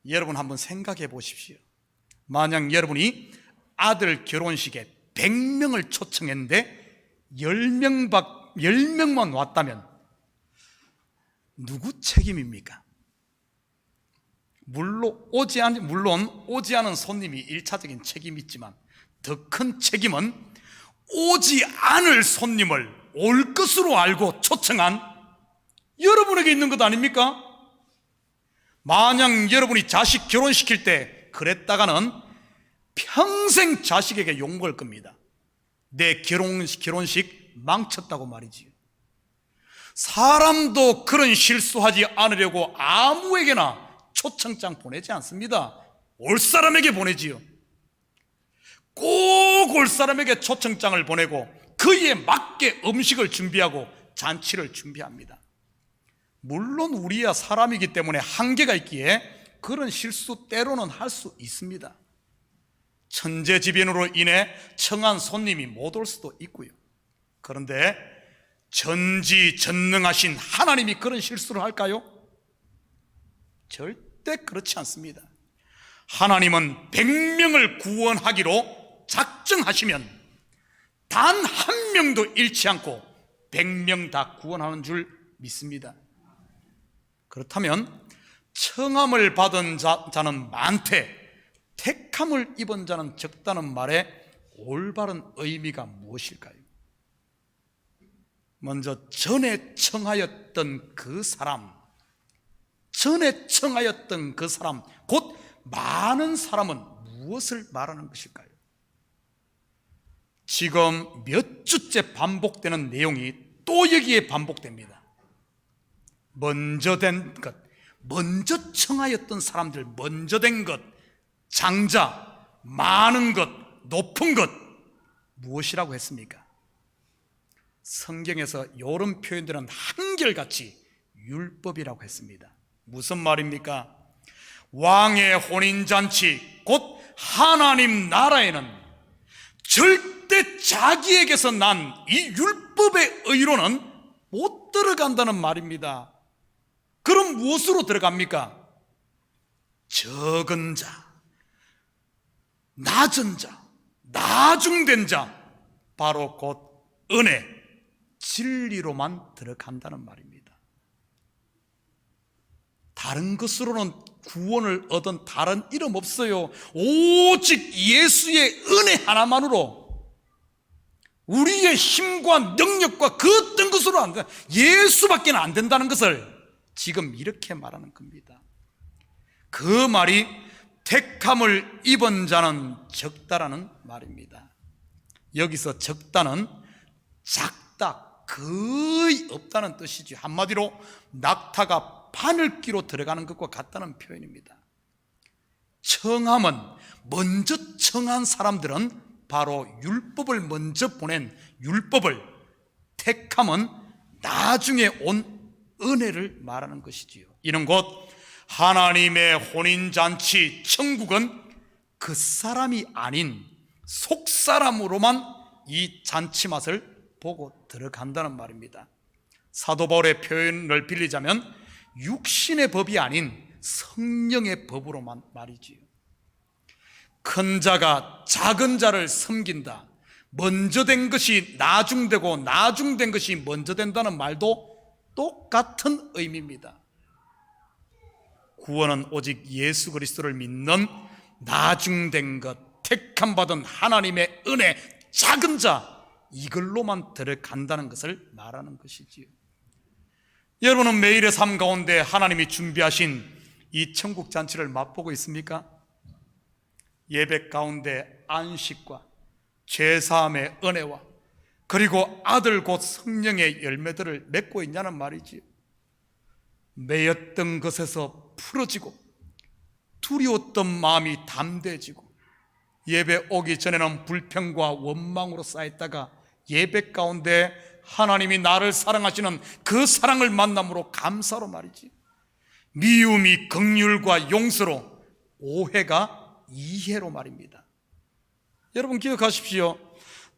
여러분 한번 생각해 보십시오. 만약 여러분이 아들 결혼식에 100명을 초청했는데 10명만 왔다면 누구 책임입니까? 물론 오지 않은 손님이 1차적인 책임이 있지만 더 큰 책임은 오지 않을 손님을 올 것으로 알고 초청한 여러분에게 있는 것 아닙니까? 만약 여러분이 자식 결혼시킬 때 그랬다가는 평생 자식에게 욕먹을 겁니다. 내 결혼식 망쳤다고 말이지요. 사람도 그런 실수하지 않으려고 아무에게나 초청장 보내지 않습니다. 올 사람에게 보내지요. 꼭 올 사람에게 초청장을 보내고 그에 맞게 음식을 준비하고 잔치를 준비합니다. 물론 우리야 사람이기 때문에 한계가 있기에 그런 실수 때로는 할 수 있습니다. 천재지변으로 인해 청한 손님이 못 올 수도 있고요. 그런데 전지전능하신 하나님이 그런 실수를 할까요? 절대 그렇지 않습니다. 하나님은 100명을 구원하기로 작정하시면 단 한 명도 잃지 않고 100명 다 구원하는 줄 믿습니다. 그렇다면 청함을 받은 자는 많되 택함을 입은 자는 적다는 말의 올바른 의미가 무엇일까요? 먼저 전에 청하였던 그 사람, 곧 많은 사람은 무엇을 말하는 것일까요? 지금 몇 주째 반복되는 내용이 또 여기에 반복됩니다. 먼저 된 것, 먼저 청하였던 사람들, 먼저 된 것, 장자, 많은 것, 높은 것, 무엇이라고 했습니까? 성경에서 이런 표현들은 한결같이 율법이라고 했습니다. 무슨 말입니까? 왕의 혼인잔치, 곧 하나님 나라에는 절대 자기에게서 난 이 율법의 의로는 못 들어간다는 말입니다. 그럼 무엇으로 들어갑니까? 적은 자, 낮은 자, 나중된 자, 바로 곧 은혜, 진리로만 들어간다는 말입니다. 다른 것으로는 구원을 얻은 다른 이름 없어요. 오직 예수의 은혜 하나만으로, 우리의 힘과 능력과 그 어떤 것으로 안 돼. 예수밖에 안 된다는 것을 지금 이렇게 말하는 겁니다. 그 말이 택함을 입은 자는 적다라는 말입니다. 여기서 적다는 작다, 거의 없다는 뜻이죠. 한마디로 낙타가 바늘귀로 들어가는 것과 같다는 표현입니다. 청함은, 먼저 청한 사람들은 바로 율법을 먼저 보낸 율법을, 택함은 나중에 온 은혜를 말하는 것이지요. 이는 곧 하나님의 혼인잔치 천국은 그 사람이 아닌 속사람으로만 이 잔치 맛을 보고 들어간다는 말입니다. 사도 바울의 표현을 빌리자면 육신의 법이 아닌 성령의 법으로만 말이지요. 큰 자가 작은 자를 섬긴다. 먼저 된 것이 나중되고 나중된 것이 먼저 된다는 말도 똑같은 의미입니다. 구원은 오직 예수 그리스도를 믿는 나중된 것, 택함받은 하나님의 은혜, 작은 자, 이걸로만 들어간다는 것을 말하는 것이지요. 여러분은 매일의 삶 가운데 하나님이 준비하신 이 천국 잔치를 맛보고 있습니까? 예배 가운데 안식과 죄사함의 은혜와 그리고 아들 곧 성령의 열매들을 맺고 있냐는 말이지요. 매였던 것에서 풀어지고 두려웠던 마음이 담대해지고 예배 오기 전에는 불평과 원망으로 쌓였다가 예배 가운데 하나님이 나를 사랑하시는 그 사랑을 만남으로 감사로 말이지, 미움이 긍휼과 용서로, 오해가 이해로 말입니다. 여러분 기억하십시오.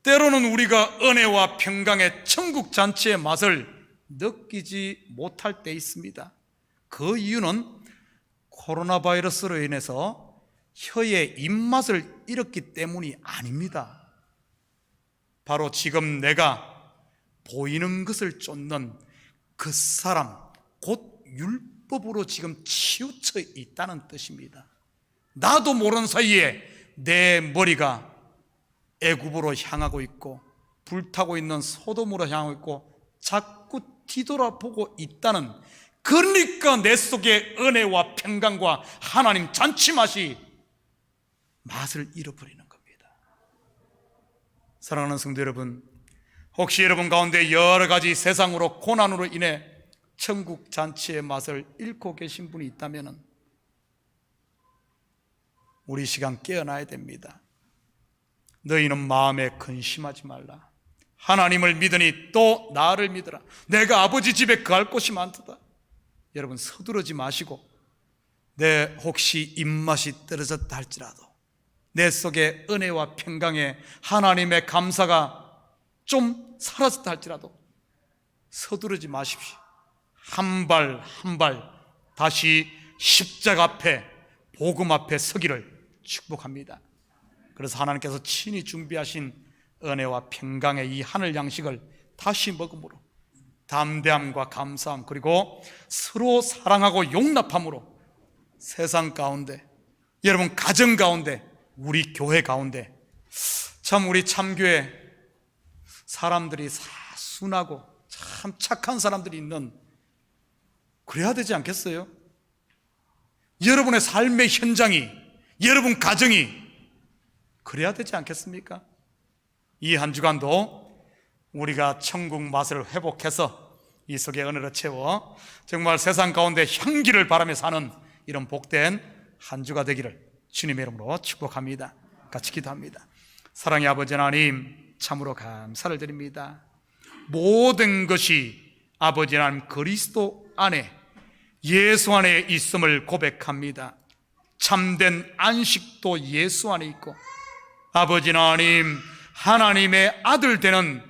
때로는 우리가 은혜와 평강의 천국 잔치의 맛을 느끼지 못할 때 있습니다. 그 이유는 코로나 바이러스로 인해서 혀의 입맛을 잃었기 때문이 아닙니다. 바로 지금 내가 보이는 것을 쫓는 그 사람, 곧 율법으로 지금 치우쳐 있다는 뜻입니다. 나도 모르는 사이에 내 머리가 애굽으로 향하고 있고 불타고 있는 소돔으로 향하고 있고 자꾸 뒤돌아보고 있다는, 그러니까 내 속에 은혜와 평강과 하나님 잔치 맛을 잃어버리는 겁니다. 사랑하는 성도 여러분, 혹시 여러분 가운데 여러 가지 세상으로 고난으로 인해 천국 잔치의 맛을 잃고 계신 분이 있다면 우리 시간 깨어나야 됩니다. 너희는 마음에 근심하지 말라. 하나님을 믿으니 또 나를 믿으라. 내가 아버지 집에 거할 곳이 많도다. 여러분 서두르지 마시고, 내 혹시 입맛이 떨어졌다 할지라도, 내 속에 은혜와 평강에 하나님의 감사가 좀 사라졌다 할지라도 서두르지 마십시오. 한 발 한 발 다시 십자가 앞에, 복음 앞에 서기를 축복합니다. 그래서 하나님께서 친히 준비하신 은혜와 평강의 이 하늘 양식을 다시 먹음으로 담대함과 감사함, 그리고 서로 사랑하고 용납함으로 세상 가운데, 여러분 가정 가운데, 우리 교회 가운데, 참 우리 참교회 사람들이 순하고 참 착한 사람들이 있는, 그래야 되지 않겠어요? 여러분의 삶의 현장이, 여러분 가정이 그래야 되지 않겠습니까? 이 한 주간도 우리가 천국 맛을 회복해서 이 속에 은혜를 채워 정말 세상 가운데 향기를 바라며 사는 이런 복된 한 주가 되기를 주님의 이름으로 축복합니다. 같이 기도합니다. 사랑의 아버지 하나님, 참으로 감사를 드립니다. 모든 것이 아버지 하나님 그리스도 안에, 예수 안에 있음을 고백합니다. 참된 안식도 예수 안에 있고, 아버지 하나님, 하나님의 아들 되는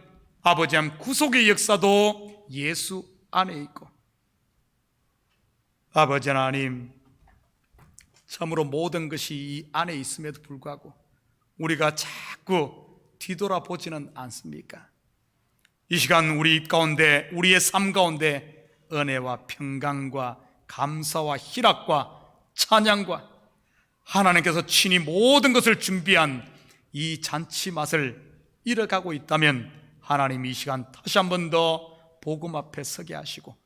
아버지 하나님 구속의 역사도 예수 안에 있고, 아버지 하나님, 참으로 모든 것이 이 안에 있음에도 불구하고 우리가 자꾸 뒤돌아보지는 않습니까? 이 시간 우리 가운데, 우리의 삶 가운데 은혜와 평강과 감사와 희락과 찬양과 하나님께서 친히 모든 것을 준비한 이 잔치 맛을 잃어가고 있다면 하나님 이 시간 다시 한 번 더 복음 앞에 서게 하시고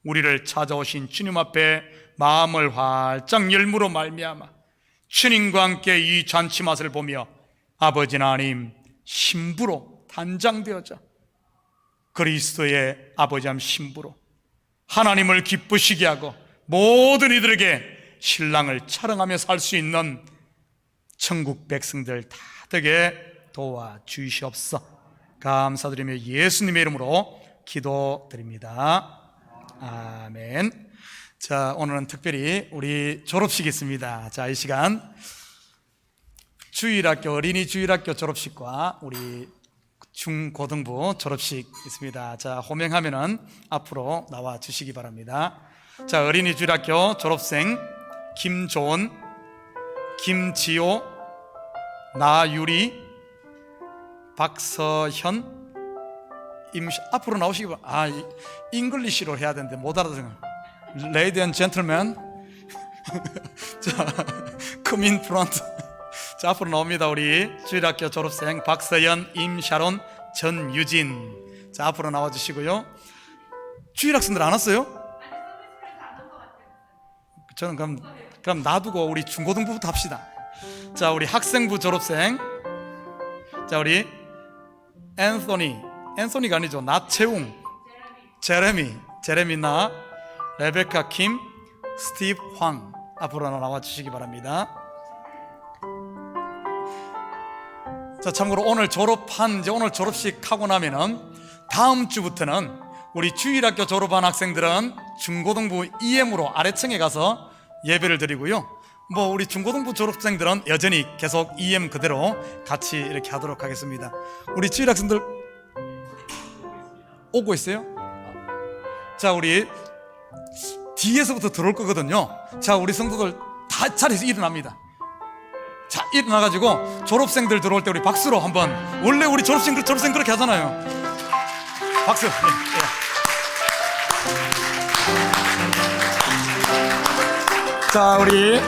우리를 찾아오신 주님 앞에 마음을 활짝 열므로 말미암아 주님과 함께 이 잔치 맛을 보며 아버지 하나님 신부로 단장되어져 그리스도의 아버지 하나님 신부로 하나님을 기쁘시게 하고 모든 이들에게 신랑을 촬영하며 살 수 있는 천국 백성들 다 되게 도와주시옵소서. 감사드리며 예수님의 이름으로 기도드립니다. 아멘. 자, 오늘은 특별히 우리 졸업식이 있습니다. 자, 이 시간 주일학교, 어린이 주일학교 졸업식과 우리 중고등부 졸업식 있습니다. 자, 호명하면은 앞으로 나와 주시기 바랍니다. 자, 어린이 주일학교 졸업생 김조은, 김지호, 나유리, 박서현, 앞으로 나오시기 바랍니다. 잉글리시로 해야 되는데 못 알아듣는. Ladies and gentlemen, 자, come in front. 자, 앞으로 나옵니다. 우리 주일학교 졸업생 박서연, 임샤론, 전유진. 자, 앞으로 나와주시고요. 주일학생들 안 왔어요? 저는 그럼 놔두고 우리 중고등부부터 합시다. 자, 우리 학생부 졸업생. 자, 우리 앤소니가 아니죠. 나채웅, 제레미 나, 레베카 킴, 스티브 황. 앞으로 나와주시기 바랍니다. 자, 참고로 오늘 오늘 졸업식 하고 나면은 다음 주부터는 우리 주일학교 졸업한 학생들은 중고등부 EM으로 아래층에 가서 예배를 드리고요. 뭐 우리 중고등부 졸업생들은 여전히 계속 EM 그대로 같이 이렇게 하도록 하겠습니다. 우리 주일학생들 오고 있어요? 자, 우리 뒤에서부터 들어올 거거든요. 자, 우리 성도들 다 자리에서 일어납니다. 자, 일어나가지고 졸업생들 들어올 때 우리 박수로 한번, 원래 우리 졸업생 그렇게 하잖아요. 박수. 예. 자, 우리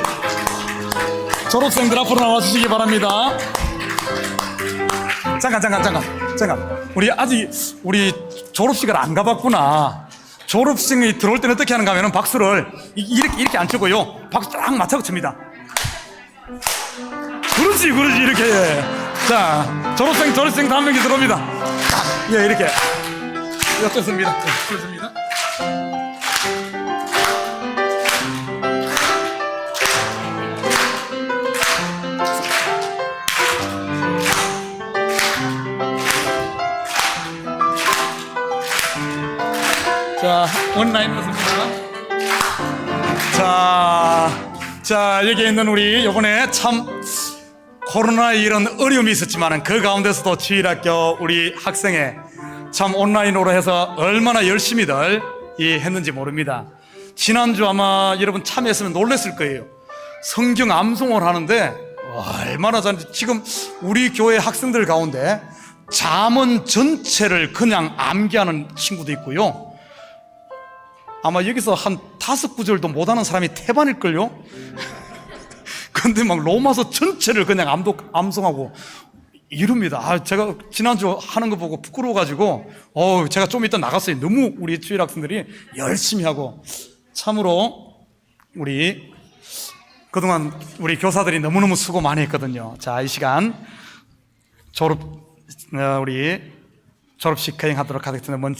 졸업생들 앞으로 나와주시기 바랍니다. 잠깐. 우리 졸업식을 안 가봤구나. 졸업생이 들어올 때는 어떻게 하는가 하면 박수를 이렇게 안 치고요. 박수 딱 맞춰서 칩니다. 그렇지, 이렇게. 자, 졸업생 한 명이 들어옵니다. 예, 이렇게. 좋습니다. 좋습니다. 자, 온라인 모습입니다. 자, 여기에 있는 우리 요번에 참 코로나에 이런 어려움이 있었지만 그 가운데서도 주일학교 우리 학생회 참 온라인으로 해서 얼마나 열심히들 했는지 모릅니다. 지난주 아마 여러분 참여했으면 놀랐을 거예요. 성경 암송을 하는데 얼마나 잘하는지. 지금 우리 교회 학생들 가운데 잠언 전체를 그냥 암기하는 친구도 있고요. 아마 여기서 한 5구절도 못하는 사람이 태반일걸요? 근데 막 로마서 전체를 그냥 암송하고 이룹니다. 제가 지난주 하는 거 보고 부끄러워가지고 제가 좀 이따 나갔어요. 너무 우리 주일 학생들이 열심히 하고. 참으로 우리 그동안 우리 교사들이 너무너무 수고 많이 했거든요. 자, 이 시간 우리 졸업식 거행하도록 하겠습니다. 먼저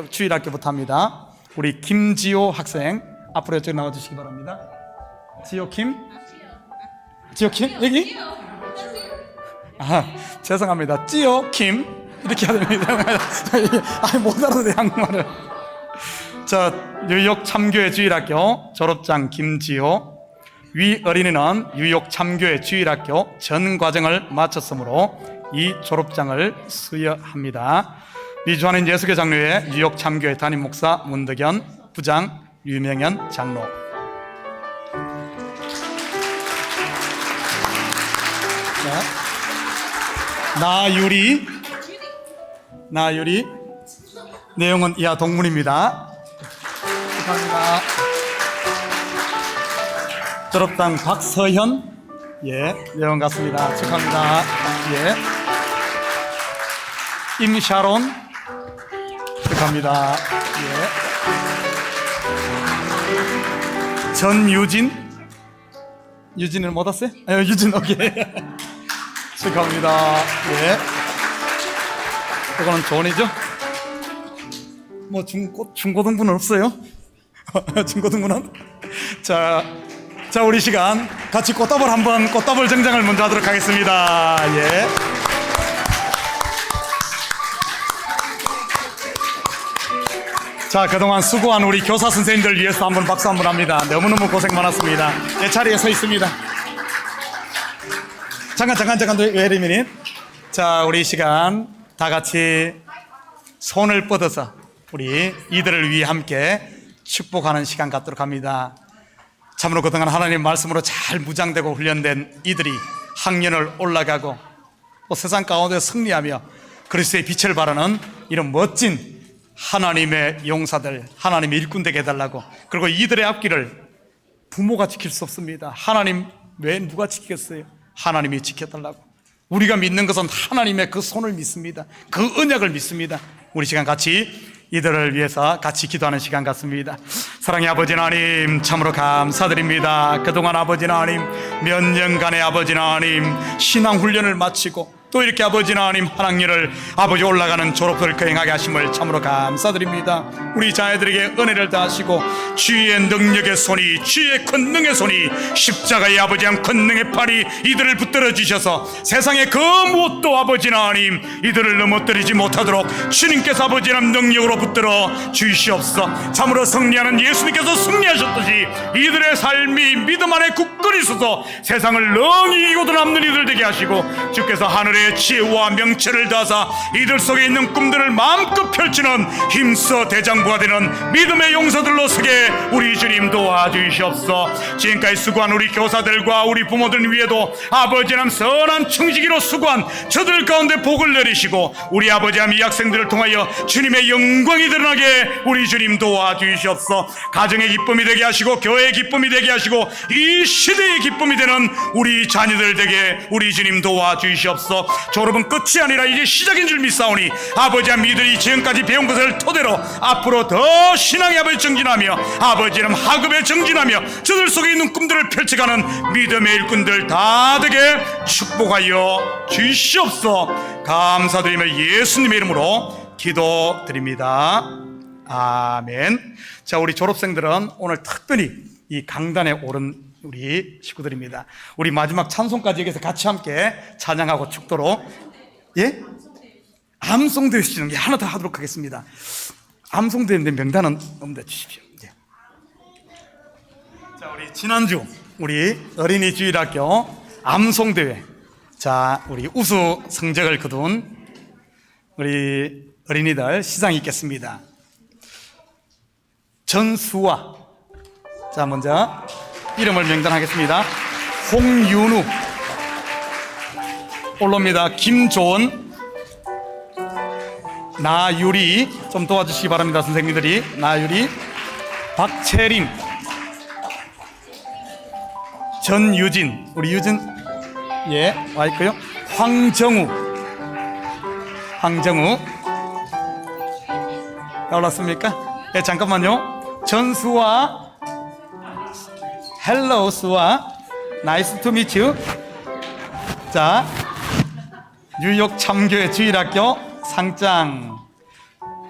주일학교부터 합니다. 우리 김지호 학생 앞으로 이쪽 나와주시기 바랍니다. 지호 킴? 여기? 죄송합니다. 지호 킴 이렇게 해야 됩니다. 못 알아듣네, 한국말을. 자, 뉴욕 참교회 주일학교 졸업장 김지호. 위 어린이는 뉴욕 참교회 주일학교 전 과정을 마쳤으므로 이 졸업장을 수여합니다. 미주하는 예수교 장로회 뉴욕 참교회 담임 목사 문덕현, 부장 유명현 장로. 자, 나유리 내용은 이하 동문입니다. 축하합니다. 졸업장 박서현, 내용 같습니다. 축하합니다. 임샤론, 축하합니다. 유진은 못 왔어요? 유진, 오케이. 축하합니다. 이거는 조언이죠? 뭐 중고등부는 없어요? 중고등부는? 자, 우리 시간 같이 꽃다발 정장을 먼저 하도록 하겠습니다. 자, 그동안 수고한 우리 교사 선생님들 위해서 한번 박수 한번 합니다. 너무너무 고생 많았습니다. 내 자리에 서 있습니다. 잠깐, 웨이트 미닛. 자, 우리 시간 다 같이 손을 뻗어서 우리 이들을 위해 함께 축복하는 시간 갖도록 합니다. 참으로 그동안 하나님 말씀으로 잘 무장되고 훈련된 이들이 학년을 올라가고 또 세상 가운데 승리하며 그리스도의 빛을 발하는 이런 멋진 하나님의 용사들, 하나님의 일꾼 되게 해달라고. 그리고 이들의 앞길을 부모가 지킬 수 없습니다. 하나님 외에 누가 지키겠어요? 하나님이 지켜달라고. 우리가 믿는 것은 하나님의 그 손을 믿습니다. 그 언약을 믿습니다. 우리 시간 같이 이들을 위해서 같이 기도하는 시간 같습니다. 사랑의 아버지 하나님, 참으로 감사드립니다. 그동안 아버지 하나님 몇 년간의 아버지 하나님 신앙 훈련을 마치고 또 이렇게 아버지 하나님 한 학년을 아버지 올라가는 졸업을 거행하게 하심을 참으로 감사드립니다. 우리 자녀들에게 은혜를 다하시고 주의 능력의 손이, 주의 권능의 손이, 십자가의 아버지 한 권능의 팔이 이들을 붙들어 주셔서 세상의 그 무엇도 아버지 하나님 이들을 넘어뜨리지 못하도록 주님께서 아버지 하나님 능력으로 붙들어 주시옵소서. 참으로 승리하는 예수님께서 승리하셨듯이 이들의 삶이 믿음 안에 굳건히 서서 세상을 능히 이기고 남는 이들 되게 하시고 주께서 하늘의 지혜와 명철을 다하사 이들 속에 있는 꿈들을 마음껏 펼치는 힘써 대장부가 되는 믿음의 용사들로 서게 우리 주님 도와주시옵소서. 지금까지 수고한 우리 교사들과 우리 부모들 위에도 아버지 하나님 선한 청지기로 수고한 저들 가운데 복을 내리시고 우리 아버지 하나님 이 학생들을 통하여 주님의 영광이 드러나게 우리 주님 도와주시옵소서. 가정의 기쁨이 되게 하시고 교회의 기쁨이 되게 하시고 이 시대의 기쁨이 되는 우리 자녀들 되게 우리 주님 도와주시옵소서. 졸업은 끝이 아니라 이제 시작인 줄 믿사오니 아버지 하나님 이들이 지금까지 배운 것을 토대로 앞으로 더 신앙의 아버지 정진하며 아버지 하나님 학업에 정진하며 저들 속에 있는 꿈들을 펼쳐가는 믿음의 일꾼들 다 되게 축복하여 주시옵소서. 감사드리며 예수님의 이름으로 기도드립니다. 아멘. 자, 우리 졸업생들은 오늘 특별히 이 강단에 오른 우리 식구들입니다. 우리 마지막 찬송까지 여기서 같이 함께 찬양하고 축도로, 예? 암송대회 주시는 게 하나 더 하도록 하겠습니다. 암송대회인데 명단은 넘겨 주십시오. 예. 자, 우리 지난주 우리 어린이 주일학교 암송대회, 자, 우리 우수 성적을 거둔 우리 어린이들 시상 있겠습니다. 전수아, 자, 먼저 이름을 명단하겠습니다. 홍윤우 올라옵니다. 김조은, 나유리, 좀 도와주시기 바랍니다. 선생님들이. 나유리, 박채림, 전유진, 우리 유진, 예, 와 있고요. 황정우 올랐습니까? 예, 잠깐만요. 전수아, 헬로 수아, 나이스 투 미츠 유. 자, 뉴욕 참교회 주일학교 상장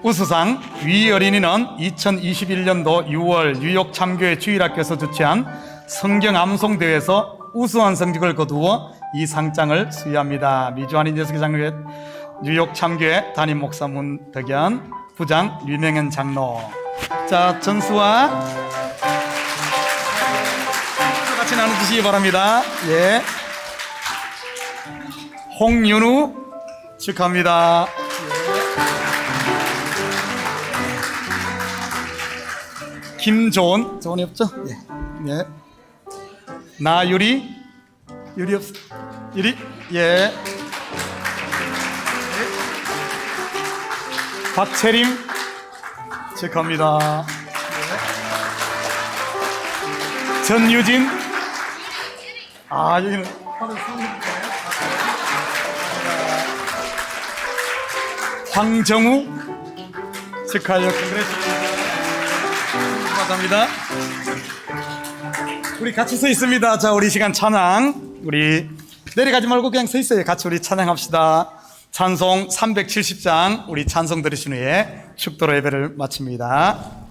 우수상 위 어린이는 2021년도 6월 뉴욕 참교회 주일학교에서 주최한 성경 암송대회에서 우수한 성적을 거두어 이 상장을 수여합니다. 미주한인 예수교 장로회 뉴욕 참교회 담임 목사 문덕현, 부장 류명현 장로. 자, 전수와 같이 나눠주시기 바랍니다. 예. 홍윤우 축하합니다. 예. 김조은, 조은이 없죠? 예. 예. 나유리, 유리 없, 유리, 예. 박채림 축하합니다. 예. 전유진, 아, 여기는 황정우 축하해요. 감사합니다. 우리 같이 서 있습니다. 자, 우리 시간 찬양, 우리 내려가지 말고 그냥 서 있어요. 같이 우리 찬양합시다. 찬송 370장 우리 찬송 들으신 후에 축도로 예배를 마칩니다.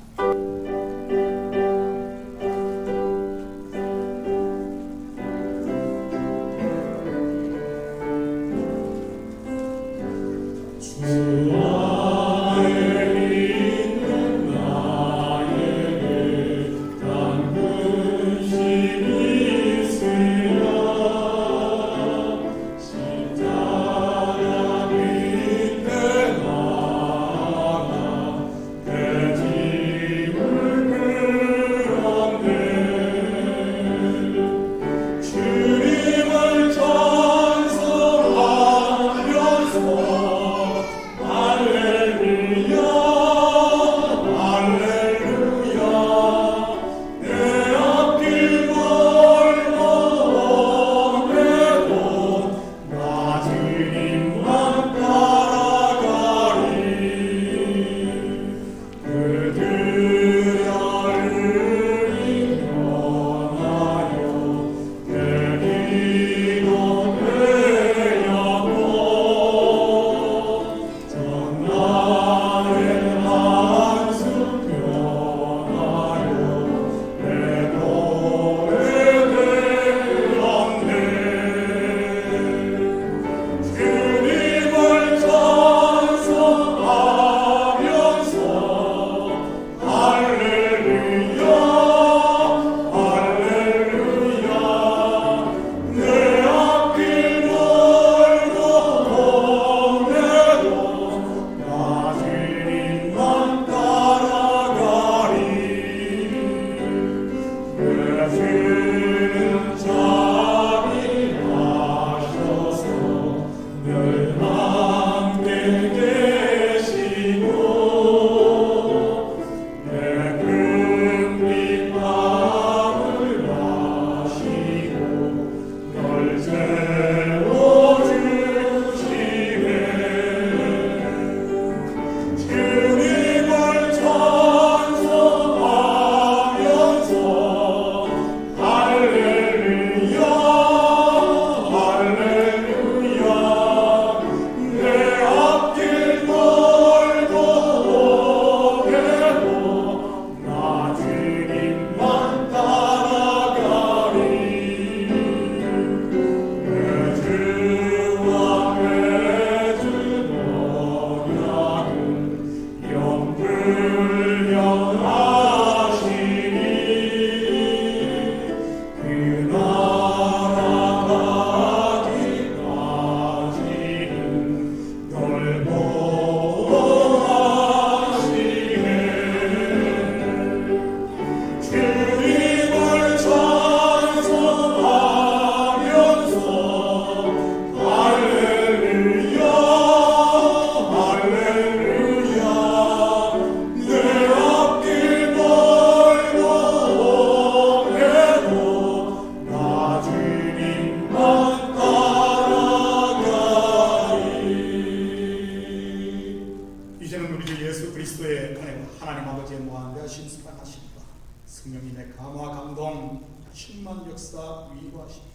성령의 감화 감동 충만 역사 위로하시고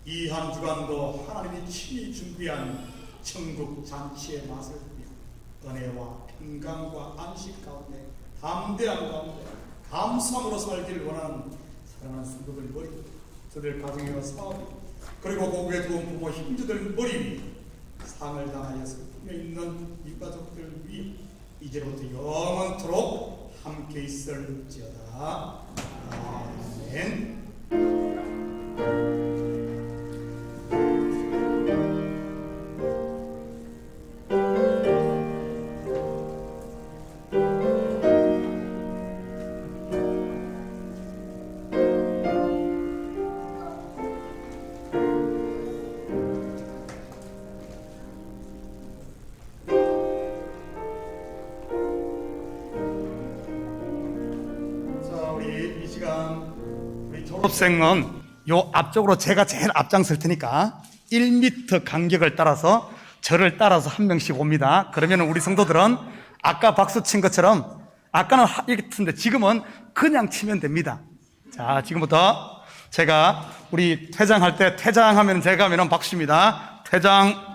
이 한 주간도 하나님이 친히 준비한 천국 잔치의 맛을 보며 은혜와 평강과 안식 가운데 담대한 가운데 감사함으로 살기를 원하는 사랑하는 성도들 머리, 저들 가정이와 사업, 그리고 고국에 도운 부모 힘주들 머리 위에 상을 당하여 슬픔에 있는 유가족들 위에 이제부터 영원토록 함께 있을지어다. 아멘. 졸업생은 요 앞쪽으로 제가 제일 앞장설 테니까 1m 간격을 따라서 저를 따라서 한 명씩 옵니다. 그러면 우리 성도들은 아까 박수 친 것처럼 아까는 이렇게 치는데 지금은 그냥 치면 됩니다. 자, 지금부터 제가 우리 퇴장할 때 퇴장하면 제가 하면 박수입니다. 퇴장.